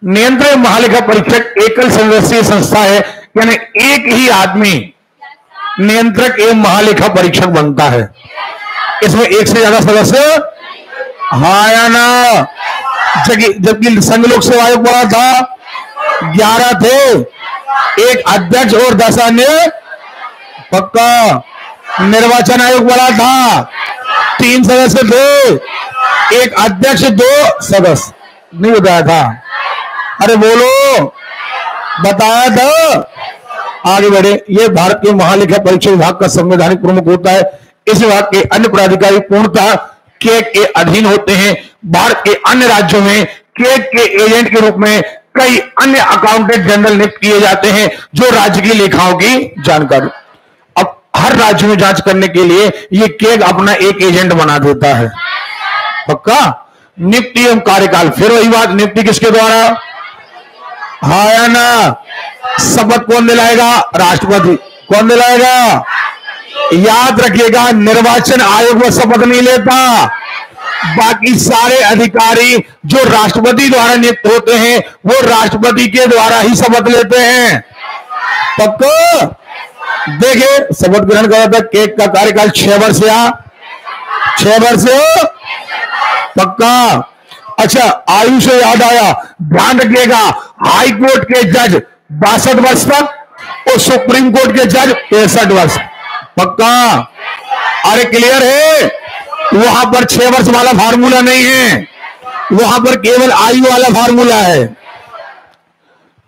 नियंत्रक महालेखा परीक्षक एकल सदस्यीय संस्था है, यानी एक ही आदमी नियंत्रक एवं महालेखा परीक्षक बनता है। इसमें एक से ज्यादा सदस्य, हाँ या ना? जबकि संघ लोक सेवा आयोग बड़ा था, 11 थे, एक अध्यक्ष और 10 अन्य। पक्का? निर्वाचन आयोग बड़ा था, 3 सदस्य थे, एक अध्यक्ष 2 सदस्य। नहीं बताया था? अरे बोलो, बताया था। आगे बढ़े। ये भारत के महालेखा परीक्षा विभाग का संवैधानिक प्रमुख होता है। इस विभाग के अन्य पदाधिकारी पूर्णतः केग के अधीन होते हैं। भारत के अन्य राज्यों में केग के एजेंट के रूप में कई अन्य अकाउंटेंट जनरल नियुक्त किए जाते हैं जो राज्य की लेखाओं की जानकारी। अब हर राज्य में जांच करने के लिए ये केग अपना एक एजेंट बना देता है। पक्का। नियुक्ति एवं कार्यकाल, फिर वही बात, नियुक्ति किसके द्वारा? हाँ या ना? शपथ कौन दिलाएगा? राष्ट्रपति। कौन दिलाएगा? याद रखिएगा, निर्वाचन आयोग में शपथ नहीं लेता। बाकी सारे अधिकारी जो राष्ट्रपति द्वारा नियुक्त होते हैं वो राष्ट्रपति के द्वारा ही शपथ लेते हैं। पक्का। देखिए, शपथ ग्रहण करा था। केग का कार्यकाल 6 वर्ष या 6 वर्ष हो। पक्का। अच्छा, आयु से याद आया, ध्यान रखिएगा, हाई कोर्ट के जज 62 वर्ष तक और सुप्रीम कोर्ट के जज 63 वर्ष। पक्का। अरे क्लियर है? वहां पर 6 वर्ष वाला फार्मूला नहीं है, वहां पर केवल आयु वाला फार्मूला है।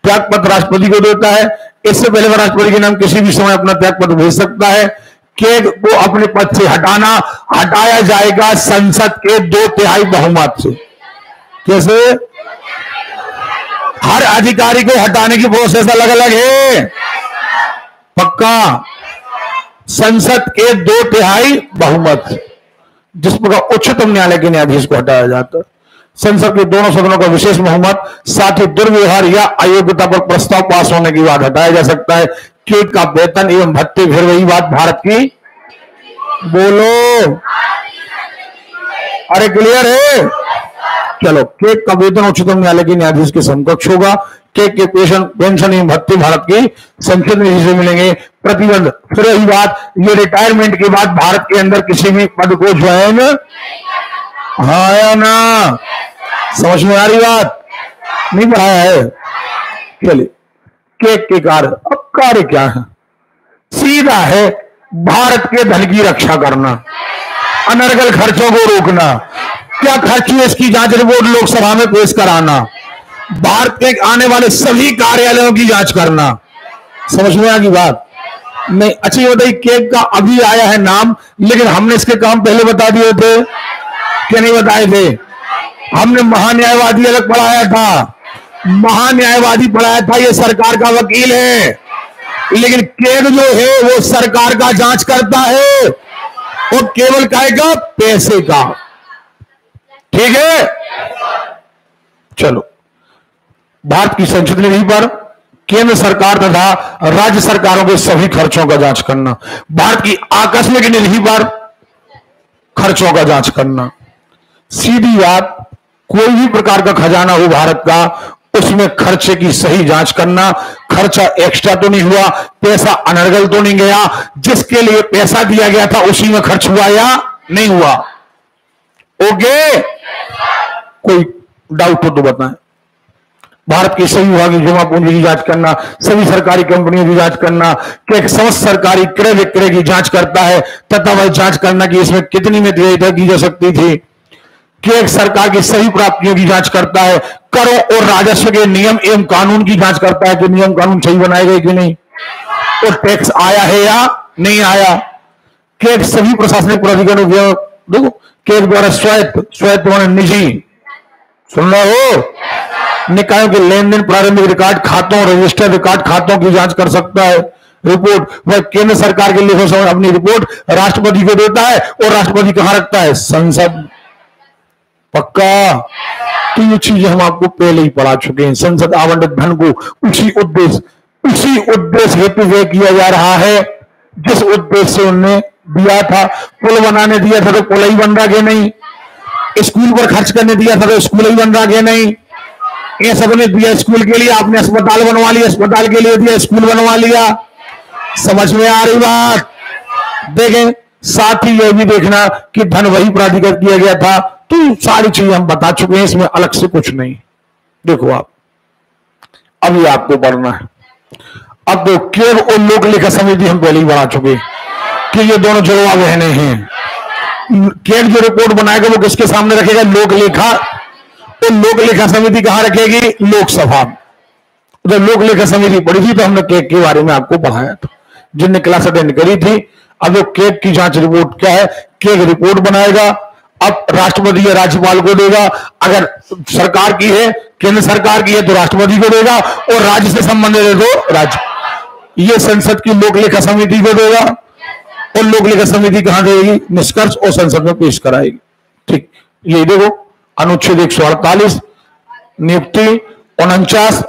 त्यागपत्र राष्ट्रपति को देता है। इससे पहले वह राष्ट्रपति के नाम किसी भी समय अपना त्यागपत्र भेज सकता है। केग को अपने पद से हटाया जाएगा संसद के 2/3 बहुमत से। कैसे? हर अधिकारी को हटाने की प्रोसेस अलग अलग है। पक्का। संसद के 2/3 बहुमत, जिस प्रकार उच्चतम न्यायालय के न्यायाधीश को हटाया जाता है। संसद के दोनों सदनों का विशेष बहुमत, साथ ही दुर्व्यवहार या अयोग्यता पर प्रस्ताव पास होने के बाद हटाया जा सकता है। केग का वेतन एवं भत्ते, फिर वही बात भारत की। बोलो। अरे क्लियर है? चलो, केग का वेतन उच्चतम न्यायालय के न्यायाधीश के समकक्ष होगा। केग के पेंशन एवं भत्ते भारत की संसद में से मिलेंगे। प्रतिबंध, फिर वही बात, ये रिटायरमेंट के बाद भारत के अंदर किसी भी पद को ज्वाइन, हाँ या ना? समझ में आ रही बात? नहीं पढ़ाया है? चलिए, केग के कार्य। अब कार्य क्या है? सीधा है, भारत के धन की रक्षा करना, अनर्गल खर्चों को रोकना, क्या खर्च हुए इसकी जांच रिपोर्ट लोकसभा में पेश कराना, भारत के आने वाले सभी कार्यालयों की जांच करना। समझ में आ गई बात? नहीं। अच्छा, ये बताइए, केग का अभी आया है नाम, लेकिन हमने इसके काम पहले बता दिए थे क्या नहीं बताए थे? हमने महान्यायवादी अलग पढ़ाया था। महान्यायवादी पढ़ाया था, ये सरकार का वकील है, लेकिन केग जो है वो सरकार का जांच करता है, वो केवल कहेगा पैसे का। ठीक है? चलो, भारत की संसद निधि पर केंद्र सरकार तथा राज्य सरकारों के सभी खर्चों का जांच करना, भारत की आकस्मिक निधि पर खर्चों का जांच करना। सीधी बात, कोई भी प्रकार का खजाना हो भारत का, उसमें खर्चे की सही जांच करना। खर्चा एक्स्ट्रा तो नहीं हुआ, पैसा अनर्गल तो नहीं गया, जिसके लिए पैसा दिया गया था उसी में खर्च हुआ या नहीं हुआ। ओके? कोई डाउट हो तो बताएं। भारत की सभी विभागीय जमा पूंजी की जांच करना, सभी सरकारी कंपनियों की जांच करना, कि समस्त सरकारी क्रय विक्रय की जांच करता है तथा वह जांच करना कि इसमें कितनी मितव्ययिता की जा सकती थी। कि एक सरकार की सही प्राप्तियों की जांच करता है, करों और राजस्व के नियम एवं कानून की जांच करता है कि नियम कानून सही बनाए गए कि नहीं, और टैक्स आया है या नहीं आया। कि सभी प्रशासनिक प्राधिकरणों, देखो, केग द्वारा स्वायत्त निजी, सुन रहे हो, निकायों के लेन देन, प्रारंभिक रिकॉर्ड खातों, रजिस्टर्ड रिकॉर्ड खातों की जांच कर सकता है। रिपोर्ट, वह केंद्र सरकार के लिए अपनी रिपोर्ट राष्ट्रपति को देता है, और राष्ट्रपति कहां रखता है? संसद। पक्का। तो ये चीजें हम आपको पहले ही पढ़ा चुके हैं। संसद आवंटित धन को उसी उद्देश्य हेतु व्यय किया जा रहा है जिस उद्देश्य से उन्होंने दिया था। पुल बनाने दिया था तो पुल ही बन रहा कि नहीं? स्कूल पर खर्च करने दिया था तो स्कूल ही बन रहा कि नहीं? ये सबने दिया स्कूल के लिए, आपने अस्पताल बनवा लिया, अस्पताल के लिए दिया, स्कूल बनवा लिया। समझ में आ रही बात? देखें, साथ ही यह भी देखना कि धन वही प्राधिकृत किया गया था। तो सारी चीजें हम बता चुके हैं, इसमें अलग से कुछ नहीं। देखो आप, अभी आपको पढ़ना है। अब तो केवल और लोक लेखा समिति हम पहले ही बढ़ा चुके कि ये दोनों जुड़वा बहने हैं। केग जो रिपोर्ट बनाएगा वो किसके सामने रखेगा? लोक लेखा। तो लोक लेखा समिति कहां रखेगी? लोकसभा। जब लोक लेखा समिति पढ़ी थी तो हमने केक के बारे में आपको पढ़ाया था, जिनने क्लास अटेंड करी थी। अब जो केक की जांच रिपोर्ट क्या है, केक रिपोर्ट बनाएगा, अब राष्ट्रपति या राज्यपाल को देगा। अगर सरकार की है, केंद्र सरकार की है तो राष्ट्रपति को देगा, और राज्य से संबंधित है तो राज्य, ये संसद की लोक लेखा समिति को देगा, और लोक लेखा समिति कहां देगी, निष्कर्ष और संसद में पेश कराएगी। ठीक, ये देखो अनुच्छेद 148 नियुक्ति, 49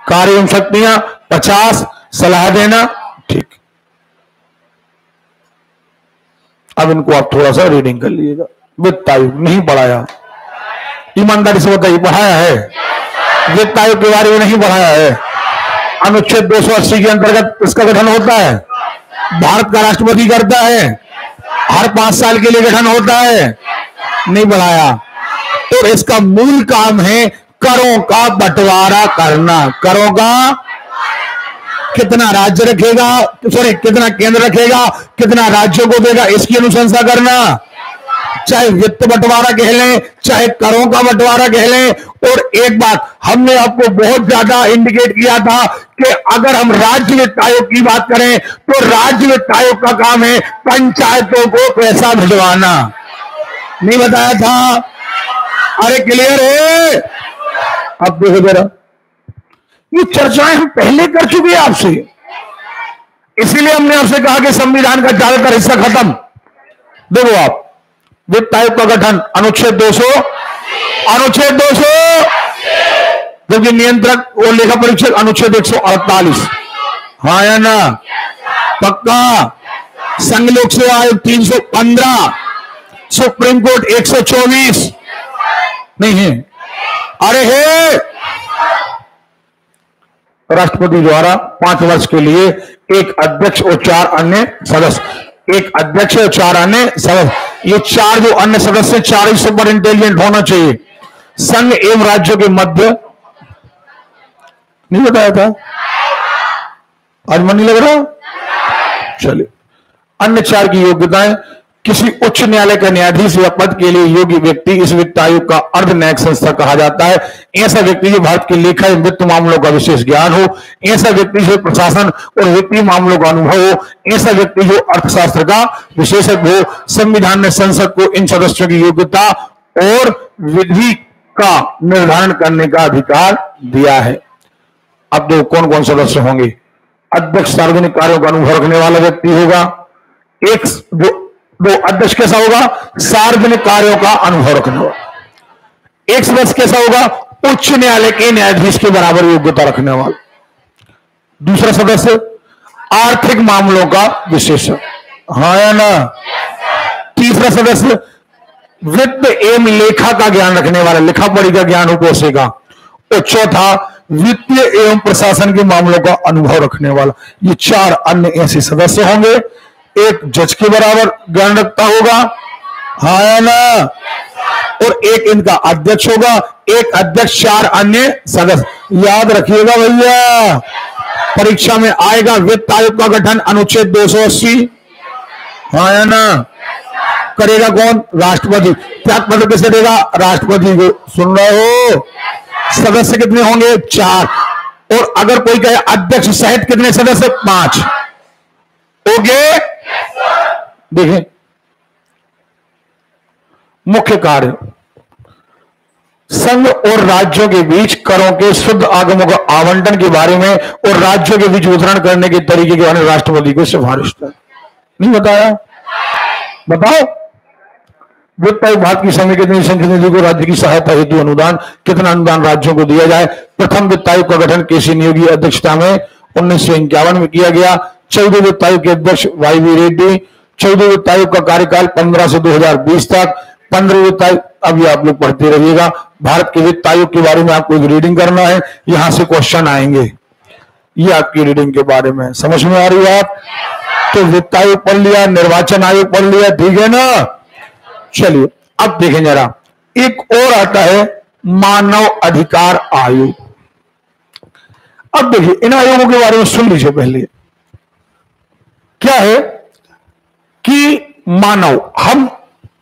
कार्य एवं शक्तियां, 50 सलाह देना। ठीक, अब इनको आप थोड़ा सा रीडिंग कर लीजिएगा। वित्त आयोग नहीं पढ़ाया, ईमानदारी से बताइए, पढ़ाया है? वित्त आयोग के बारे में नहीं पढ़ाया है। अनुच्छेद 280 के अंतर्गत इसका गठन होता है, भारत का राष्ट्रपति करता है, हर 5 साल के लिए गठन होता है, नहीं बढ़ाया। तो इसका मूल काम है करों का बंटवारा करना। करों का कितना राज्य रखेगा, सॉरी कितना केंद्र रखेगा, कितना राज्यों को देगा, इसकी अनुशंसा करना। चाहे वित्त बंटवारा कह लें, चाहे करों का बंटवारा कह लें। और एक बात हमने आपको बहुत ज्यादा इंडिकेट किया था कि अगर हम राज्य वित्त आयोग की बात करें तो राज्य वित्त आयोग का काम है पंचायतों को पैसा भिजवाना। नहीं बताया था? अरे क्लियर है? अब देखो जरा, ये चर्चाएं हम पहले कर चुके हैं आपसे, इसीलिए हमने आपसे कहा कि संविधान का ज्यादातर हिस्सा खत्म। देखो आप, वित्त आयोग का गठन अनुच्छेद 200, अनुच्छेद 200, जबकि नियंत्रक और लेखा परीक्षक अनुच्छेद 148। हाँ या ना? पक्का? संघ लोक सेवा आयोग 315, सुप्रीम कोर्ट 124 नहीं है? अरे है। राष्ट्रपति द्वारा 5 वर्ष के लिए एक अध्यक्ष और 4 अन्य सदस्य, एक अध्यक्ष और 4 अन्य सदस्य। ये 4 जो अन्य सदस्य 4 ही सुपर इंटेलिजेंट होना चाहिए। संघ एवं राज्यों के मध्य, नहीं बताया था? आज मन नहीं लग रहा? चलिए, अन्य 4 की योग्यताएं, किसी उच्च न्यायालय का न्यायाधीश या पद के लिए योग्य व्यक्ति इस वित्त आयोग का अर्ध न्यायिक संस्था कहा जाता है। ऐसा व्यक्ति जो भारत के लेखा एवं वित्त मामलों का विशेष ज्ञान हो, ऐसा व्यक्ति जो प्रशासन और वित्तीय मामलों का अनुभव हो, ऐसा व्यक्ति जो अर्थशास्त्र का विशेषज्ञ हो। संविधान ने संसद को इन सदस्यों की योग्यता और विधि का निर्धारण करने का अधिकार दिया है। अब दो कौन कौन सदस्य होंगे? अध्यक्ष सार्वजनिक कार्यों का अनुभव रखने वाला व्यक्ति होगा। एक दो अध्यक्ष कैसा होगा? सार्वजनिक कार्यों का अनुभव रखने वाला। एक सदस्य कैसा होगा? उच्च न्यायालय के न्यायाधीश के बराबर योग्यता रखने वाला। दूसरा सदस्य आर्थिक मामलों का विशेषज्ञ, हाँ या ना? तीसरा सदस्य वित्त एवं लेखा का ज्ञान रखने वाला, लिखा पढ़ी का ज्ञान हो पैसे का। और चौथा वित्तीय एवं प्रशासन के मामलों का अनुभव रखने वाला। ये 4 अन्य ऐसे सदस्य होंगे। एक जज के बराबर ज्ञान रखता होगा, हाँ या ना? और एक इनका अध्यक्ष होगा, एक अध्यक्ष 4 अन्य सदस्य। याद रखिएगा भैया, परीक्षा में आएगा वित्त आयोग का गठन अनुच्छेद 280, हाँ या ना? करेगा कौन? राष्ट्रपति। त्यागपत्र किसे देगा? राष्ट्रपति को। सुन रहे हो? सदस्य कितने होंगे? 4। और अगर कोई कहे अध्यक्ष सहित कितने सदस्य? 5। ओके, देखें मुख्य कार्य, संघ और राज्यों के बीच करों के शुद्ध आगमों का आवंटन के बारे में और राज्यों के बीच वितरण करने के तरीके के बारे में राष्ट्रपति को सिफारिश है। नहीं बताया? बताओ। वित्त आयोग भारत की समय कितनी संख्या निधि को राज्य की सहायता हेतु अनुदान, कितना अनुदान राज्यों को दिया जाए। प्रथम वित्त आयोग का गठन केसी नियोगी अध्यक्षता में 1951 में किया गया। 14वें वित्त आयोग के अध्यक्ष वाई रेड्डी। 14वें वित्त आयोग का कार्यकाल 15 से 2020 तक। 15वें वित्त आयोग, अब ये आप लोग पढ़ते रहिएगा। भारत के वित्त आयोग के बारे में आपको एक रीडिंग करना है, यहां से क्वेश्चन आएंगे। ये आपकी रीडिंग के बारे में समझ में आ रही है आप? तो वित्त आयोग पढ़ लिया, निर्वाचन आयोग पढ़ लिया, ठीक है ना? चलिए अब देखें जरा, एक और आता है मानव अधिकार आयोग। अब देखिए इन आयोगों के बारे में सुन लीजिए। पहले क्या है कि मानव, हम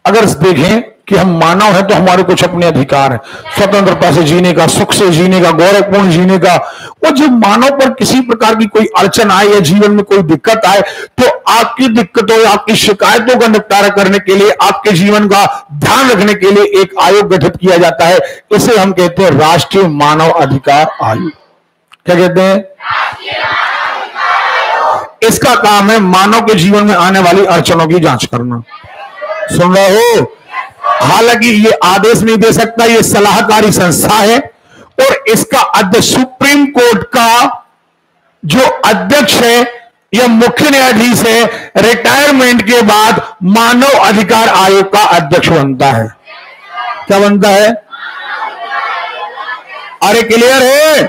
अगर देखें कि हम मानव हैं तो हमारे कुछ अपने अधिकार हैं, स्वतंत्रता से जीने का, सुख से जीने का, गौरवपूर्ण जीने का। और जब मानव पर किसी प्रकार की कोई अड़चन आए या जीवन में कोई दिक्कत आए तो आपकी दिक्कतों या आपकी शिकायतों का निपटारा करने के लिए, आपके जीवन का ध्यान रखने के लिए एक आयोग गठित किया जाता है। इसे हम कहते हैं राष्ट्रीय मानव अधिकार आयोग। क्या कहते हैं? इसका काम है मानव के जीवन में आने वाली अड़चनों की जांच करना। सुन रहे हो? हालांकि ये आदेश नहीं दे सकता, ये सलाहकारी संस्था है और इसका अध्यक्ष सुप्रीम कोर्ट का जो अध्यक्ष है या मुख्य न्यायाधीश है, रिटायरमेंट के बाद मानव अधिकार आयोग का अध्यक्ष बनता है। क्या बनता है? अरे क्लियर है?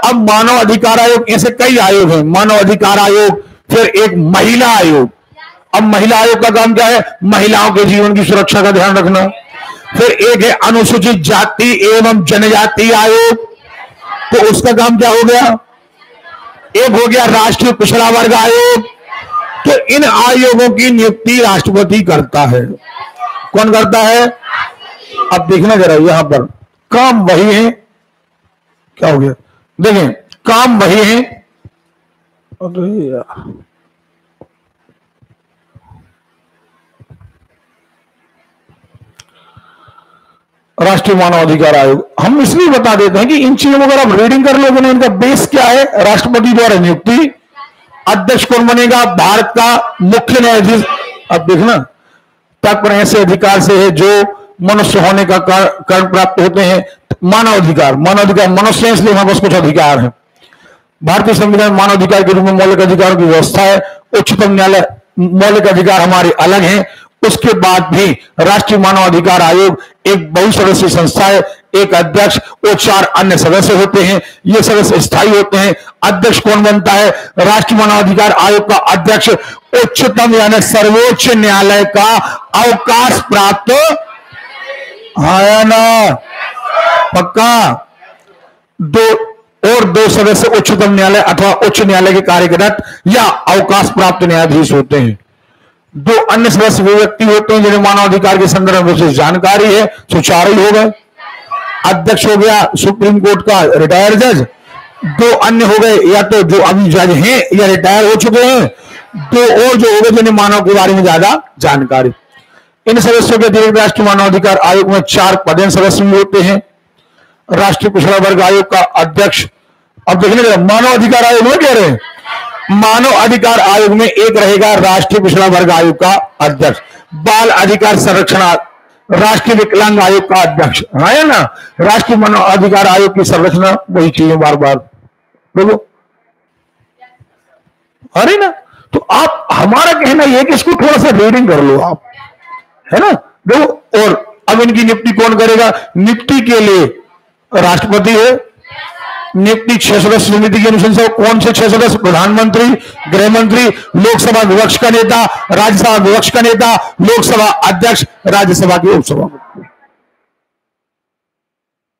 अब मानव अधिकार आयोग, ऐसे कई आयोग हैं, मानव अधिकार आयोग, फिर एक महिला आयोग। अब महिला आयोग का काम क्या है? महिलाओं के जीवन की सुरक्षा का ध्यान रखना। फिर एक है अनुसूचित जाति एवं जनजाति आयोग, तो उसका काम क्या हो गया? एक हो गया राष्ट्रीय पिछड़ा वर्ग आयोग। तो इन आयोगों की नियुक्ति राष्ट्रपति करता है। कौन करता है? अब देखना जरा, यहां पर काम वही है। क्या हो गया? देखें, काम वही है। राष्ट्रीय मानव अधिकार आयोग हम इसलिए बता देते हैं कि इन चीजों को अगर आप रीडिंग कर लोगे ना, इनका बेस क्या है? राष्ट्रपति द्वारा नियुक्ति। अध्यक्ष कौन बनेगा? भारत का मुख्य न्यायाधीश। अब देखना, तात्पर्य ऐसे अधिकार से है जो मनुष्य होने का कारण प्राप्त होते हैं। मानव अधिकार, मानव अधिकार मनुष्य है, इसलिए हमारे पास कुछ अधिकार है। भारतीय संविधान मानव अधिकार के रूप में मौलिक अधिकारों की व्यवस्था है। उच्चतम न्यायालय मौलिक अधिकार हमारे अलग हैं। उसके बाद भी राष्ट्रीय मानव अधिकार आयोग एक बहुसदस्यीय संस्था है। एक अध्यक्ष और 4 अन्य सदस्य होते हैं। ये सदस्य स्थायी होते हैं। अध्यक्ष कौन बनता है? राष्ट्रीय मानव अधिकार आयोग का अध्यक्ष उच्चतम यानी सर्वोच्च न्यायालय का अवकाश प्राप्त है ना? पक्का? दो सदस्य उच्चतम न्यायालय अथवा उच्च न्यायालय के कार्यरत या अवकाश प्राप्त न्यायाधीश होते हैं। 2 अन्य सदस्य वे व्यक्ति होते हैं जिन्हें मानव अधिकार के संदर्भ में विशेष जानकारी है। तो 4 ही हो गए। अध्यक्ष हो गया सुप्रीम कोर्ट का रिटायर्ड जज। 2 अन्य हो गए या तो जो अभी जज हैं या रिटायर हो चुके हैं। 2 और जो हो गए जिन्हें मानव के बारे में ज्यादा जानकारी। इन सदस्यों के अतिरिक्त राष्ट्रीय मानव अधिकार आयोग में 4 पदेन सदस्य भी होते हैं। राष्ट्रीय पिछड़ा वर्ग आयोग का अध्यक्ष, अब देखने मानव अधिकार आयोग में कह रहे हैं, मानव अधिकार आयोग में एक रहेगा राष्ट्रीय पिछड़ा वर्ग आयोग का अध्यक्ष। बाल अधिकार संरक्षण राष्ट्रीय विकलांग आयोग का अध्यक्ष है ना? राष्ट्रीय मानव अधिकार आयोग की संरचना वही चीजें बार बार बोलो, अरे ना? तो आप, हमारा कहना यह कि इसको थोड़ा सा रीडिंग कर लो आप, है ना? देखो, और अब इनकी नियुक्ति कौन करेगा? नियुक्ति के लिए राष्ट्रपति है। नियुक्ति 6 सदस्य समिति की अनुशंसा। कौन से 6 सदस्य? प्रधानमंत्री, गृह मंत्री, लोकसभा विपक्ष का नेता, राज्यसभा विपक्ष का नेता, लोकसभा अध्यक्ष, राज्यसभा के उपसभापति।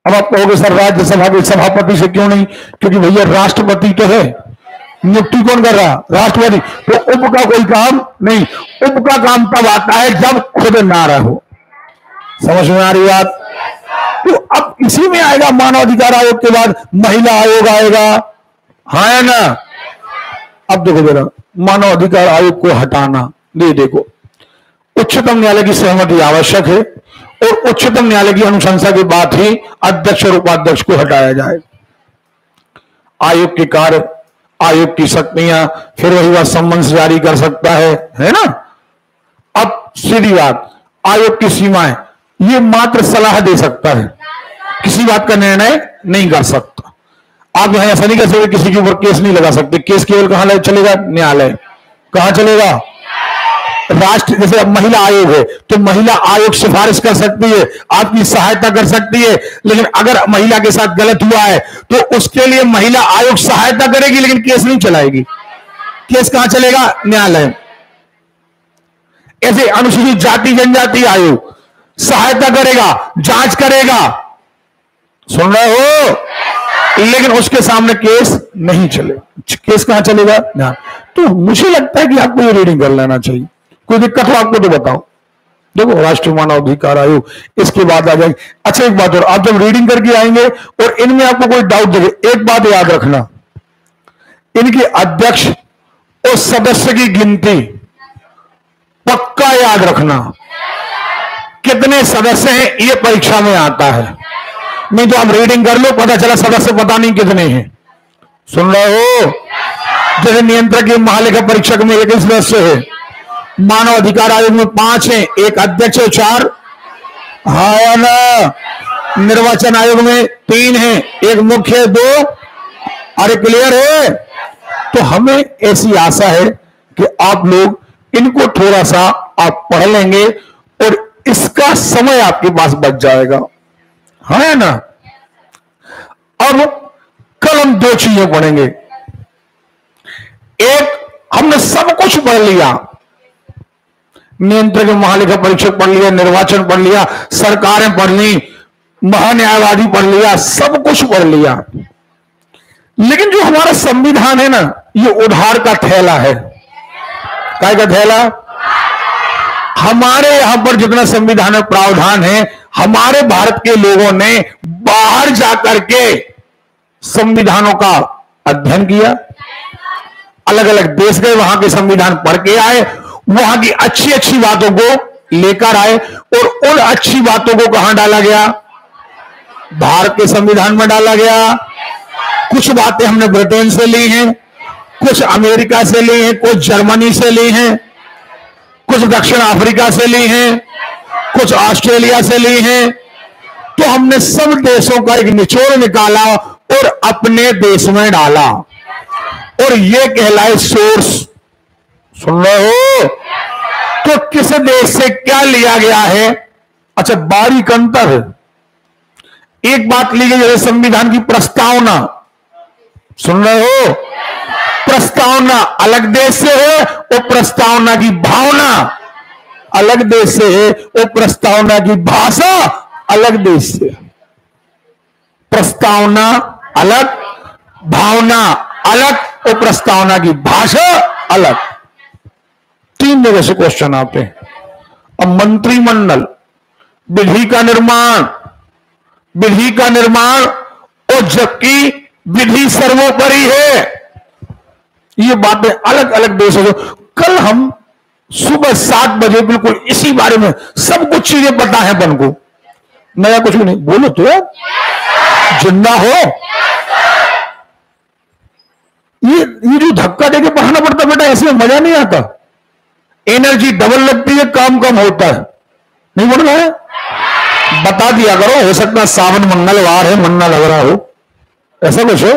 अब आप कहोगे सर राज्यसभा के सभापति से क्यों नहीं? क्योंकि भैया राष्ट्रपति तो है, नियुक्ति कौन कर रहा? राष्ट्रपति। तो उप का कोई काम नहीं। उप का काम तब आता है जब खुद ना रहो। समझ में आ रही बात? तो अब इसी में आएगा मानव अधिकार आयोग के बाद महिला आयोग आएगा, है ना? अब देखो जरा, मानव अधिकार आयोग को हटाना, देखो, उच्चतम न्यायालय की सहमति आवश्यक है और उच्चतम न्यायालय की अनुशंसा के बाद ही अध्यक्ष और उपाध्यक्ष को हटाया जाए। आयोग के कार्य, आयोग की शक्तियां, फिर वही बात सम्मन से जारी कर सकता है ना? अब सीधी बात, आयोग की सीमाएं, ये मात्र सलाह दे सकता है, किसी बात का निर्णय नहीं कर सकता। आप यहां ऐसा नहीं कर सकते, किसी के ऊपर केस नहीं लगा सकते। केस केवल कहां चलेगा? न्यायालय। कहां चलेगा? राष्ट्र, जैसे अब महिला आयोग है तो महिला आयोग सिफारिश कर सकती है, आपकी सहायता कर सकती है, लेकिन अगर महिला के साथ गलत हुआ है तो उसके लिए महिला आयोग सहायता करेगी लेकिन केस नहीं चलाएगी। केस कहां चलेगा? न्यायालय। ऐसे अनुसूचित जाति जनजाति आयोग सहायता करेगा, जांच करेगा, सुन रहे हो, लेकिन उसके सामने केस नहीं चले। केस कहां चलेगा? ना। तो मुझे लगता है कि आपको ये रीडिंग कर लेना चाहिए। कोई दिक्कत हो आपको तो बताओ। देखो राष्ट्रीय मानवाधिकार आयोग, इसके बाद आ जाएंगे। अच्छा एक बात और, आप जब रीडिंग करके आएंगे और इनमें आपको कोई डाउट देंगे, एक बात याद रखना, इनके अध्यक्ष और सदस्य की गिनती पक्का याद रखना, कितने सदस्य हैं ये परीक्षा में आता है। नहीं तो आप रीडिंग कर लो, पता चला सदस्य पता नहीं कितने हैं। सुन रहे हो? जैसे नियंत्रक की महालेखा परीक्षक में 1 सदस्य है, मानव अधिकार आयोग में 5 हैं, एक अध्यक्ष और 4 हाँ या ना। निर्वाचन आयोग में 3 हैं, एक मुख्य 2। अरे क्लियर है? तो हमें ऐसी आशा है कि आप लोग इनको थोड़ा सा आप पढ़ लेंगे और इसका समय आपके पास बच जाएगा, है ना। अब कल हम 2 चीजें पढ़ेंगे। एक, हमने सब कुछ पढ़ लिया, नियंत्रक महालेखा परीक्षक पढ़ लिया, निर्वाचन पढ़ लिया, सरकारें पढ़ ली, महान्यायवादी पढ़ लिया, सब कुछ पढ़ लिया। लेकिन जो हमारा संविधान है ना, ये उधार का थैला है। काय का थैला? हमारे यहां पर जितना संविधान में प्रावधान है, हमारे भारत के लोगों ने बाहर जाकर के संविधानों का अध्ययन किया, अलग अलग देश गए, वहां के संविधान पढ़ के आए, वहां की अच्छी अच्छी बातों को लेकर आए और उन अच्छी बातों को कहां डाला गया? भारत के संविधान में डाला गया। कुछ बातें हमने ब्रिटेन से ली हैं, कुछ अमेरिका से ली हैं, कुछ जर्मनी से ली हैं, कुछ दक्षिण अफ्रीका से ली हैं, कुछ ऑस्ट्रेलिया से ली हैं। तो हमने सब देशों का एक निचोड़ निकाला और अपने देश में डाला, और ये कहलाए सोर्स। सुन रहे हो? तो किस देश से क्या लिया गया है? अच्छा, बारीक अंतर है। एक बात ली गई है संविधान की प्रस्तावना। सुन रहे हो? प्रस्तावना अलग देश से है और प्रस्तावना की भावना अलग देश से है, और प्रस्तावना की भाषा अलग देश से। प्रस्तावना अलग, भावना अलग, और प्रस्तावना की भाषा अलग। 3 जगह से क्वेश्चन आते हैं। अब मंत्रिमंडल, विधि का निर्माण, विधि का निर्माण, और जबकि विधि सर्वोपरि है, ये बातें अलग अलग देशों से। कल हम सुबह 7 बजे बिल्कुल इसी बारे में सब कुछ चीजें पता है अपन को, नया कुछ भी नहीं। बोलो तो जिंदा हो। ये जो धक्का देके पढ़ाना पड़ता बेटा, ऐसे मजा नहीं आता, एनर्जी डबल लगती है, काम कम होता है। नहीं बोल रहा है? बता दिया करो, हो सकता है सावन मंगलवार है, मन ना लग रहा हो, ऐसा कुछ हो।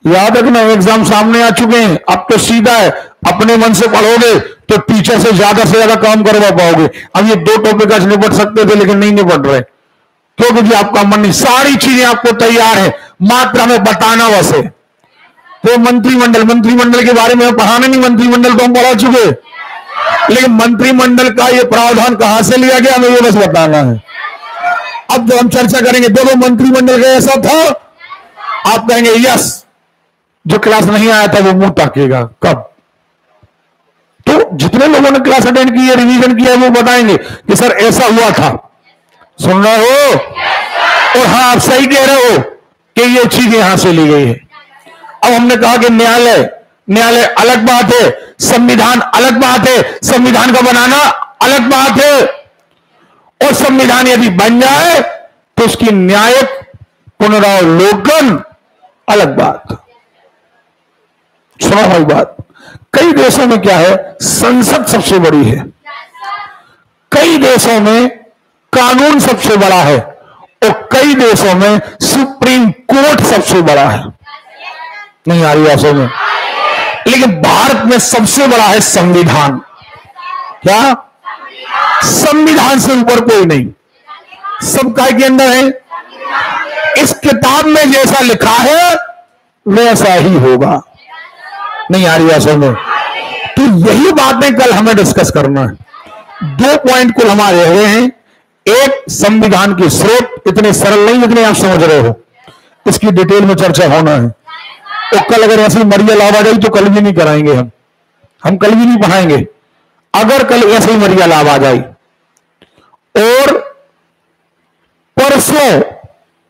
याद रखना, एग्जाम सामने आ चुके हैं, अब तो सीधा है, अपने मन से पढ़ोगे तो टीचर से ज्यादा काम करवा पाओगे। अब ये 2 टॉपिक आज निपट सकते थे लेकिन नहीं निपट रहे, क्योंकि आपका मन नहीं, सारी चीजें आपको तैयार है, मात्र हमें बताना बस है। तो मंत्रिमंडल के बारे में पढ़ाना नहीं, मंत्रिमंडल तो हम पढ़ा चुके, लेकिन मंत्रिमंडल का ये प्रावधान कहां से लिया गया हमें ये बस बताना है। अब जब हम चर्चा करेंगे, देखो मंत्रिमंडल का ऐसा था, आप कहेंगे यस, जो क्लास नहीं आया था वो मुंह ताकेगा। कब? तो जितने लोगों ने क्लास अटेंड की है, रिवीजन किया है, वो बताएंगे कि सर ऐसा हुआ था। सुन रहे हो? और हाँ, आप सही कह रहे हो कि ये चीज यहां से ली गई है। अब हमने कहा कि न्यायालय अलग बात है, संविधान अलग बात है, संविधान का बनाना अलग बात है, और संविधान यदि बन जाए तो उसकी न्यायिक पुनरावलोकन अलग बात। सुना हुई बात, कई देशों में क्या है, संसद सबसे बड़ी है, कई देशों में कानून सबसे बड़ा है, और कई देशों में सुप्रीम कोर्ट सबसे बड़ा है। नहीं आ रही बात समझ में? लेकिन भारत में सबसे बड़ा है संविधान। क्या? संविधान से ऊपर कोई नहीं, सब काय के अंदर है। इस किताब में जैसा लिखा है वैसा ही होगा। नहीं आ रही बात समझ में? तो यही बातें कल हमें डिस्कस करना है। 2 पॉइंट कुल हमारे रहे हैं। एक, संविधान के स्रोत इतने सरल नहीं जितने आप समझ रहे हो, इसकी डिटेल में चर्चा होना है। और कल अगर ऐसी मरियल आवाज आई तो कल भी नहीं कराएंगे, हम कल भी नहीं पढ़ाएंगे। अगर कल ऐसे ही मरिया लाभ आ जाए और परसों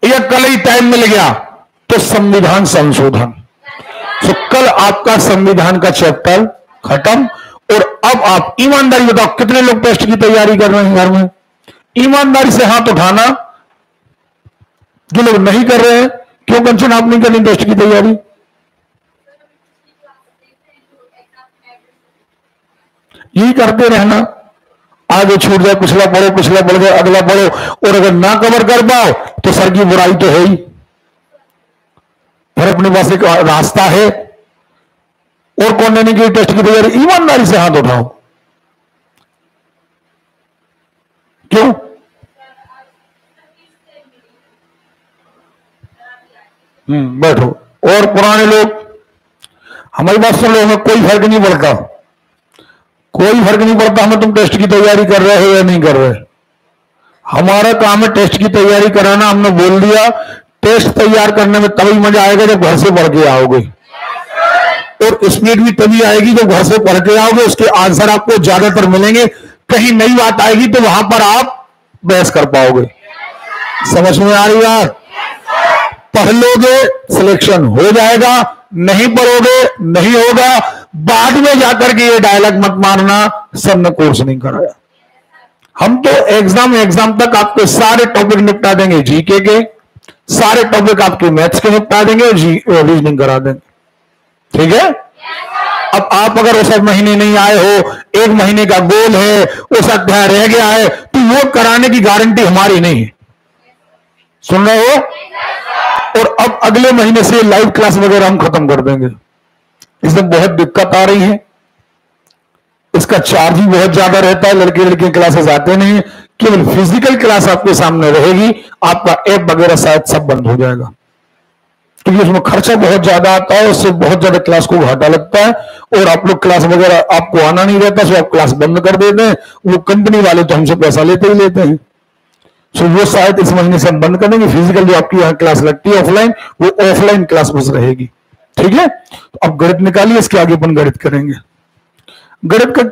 या कल ही टाइम मिल गया तो संविधान संशोधन। तो कल आपका संविधान का चैप्टर खत्म। और अब आप ईमानदारी बताओ, कितने लोग टेस्ट की तैयारी कर रहे हैं घर में? ईमानदारी से हाथ उठाना जो लोग नहीं कर रहे हैं। क्यों कंचन आप नहीं करनी टेस्ट की तैयारी? यही करते रहना, आगे छूट जाए, पिछला पढ़ो अगला पढ़ो, और अगर ना कवर कर पाओ तो सर की बुराई तो है ही। फिर अपने पास एक रास्ता है। और कौन ने नहीं की टेस्ट की तैयारी? ईमानदारी से हाथ उठाओ। क्यों? बैठो। और पुराने लोग, हमारी बात सुन लो, हमें कोई फर्क नहीं पड़ता, कोई फर्क नहीं पड़ता हमें तुम टेस्ट की तैयारी कर रहे हो या नहीं कर रहे। हमारा काम है टेस्ट की तैयारी कराना। हमने बोल दिया टेस्ट तैयार करने में तभी मजा आएगा जब घर से पढ़ के आओगे, और स्पीड भी तभी आएगी जब घर से पढ़ के आओगे। उसके आंसर आपको ज्यादातर मिलेंगे। कहीं नई बात आएगी तो वहां पर आप बहस कर पाओगे। समझ में आ रही बात? पढ़ लोगे सिलेक्शन हो जाएगा, नहीं पढ़ोगे नहीं होगा। बाद में जाकर के ये डायलॉग मत मारना सर ने कोर्स नहीं कराया। हम तो एग्जाम तक आपके सारे टॉपिक निपटा देंगे, जीके के सारे टॉपिक आपके मैथ्स के निपटा देंगे और रीजनिंग करा देंगे। ठीक है? अब आप अगर उस महीने नहीं आए हो, एक महीने का गोल है, उस अध्याय रह गया है, तो वो कराने की गारंटी हमारी नहीं है। सुन रहे हो? और अब अगले महीने से लाइव क्लास वगैरह हम खत्म कर देंगे। इसमें बहुत दिक्कत आ रही है, इसका चार्ज भी बहुत ज्यादा रहता है। लड़के लड़के क्लासेस आते नहीं, केवल फिजिकल क्लास आपके सामने रहेगी। आपका ऐप वगैरह शायद सब बंद हो जाएगा, क्योंकि उसमें खर्चा बहुत ज्यादा आता है, उससे बहुत ज्यादा क्लास को घाटा लगता है। और आप लोग क्लास वगैरह आपको आना नहीं रहता, सो आप क्लास बंद कर देते हैं। वो कंपनी वाले तो हमसे पैसा लेते ही लेते हैं। सो वो शायद इस महीने से हम बंद कर देंगे। फिजिकल जो आपकी यहाँ क्लास लगती है ऑफलाइन, वो ऑफलाइन क्लास बस रहेगी। ठीक है? तो अब गणित निकालिए, इसके आगे अपन गणित करेंगे। गणित का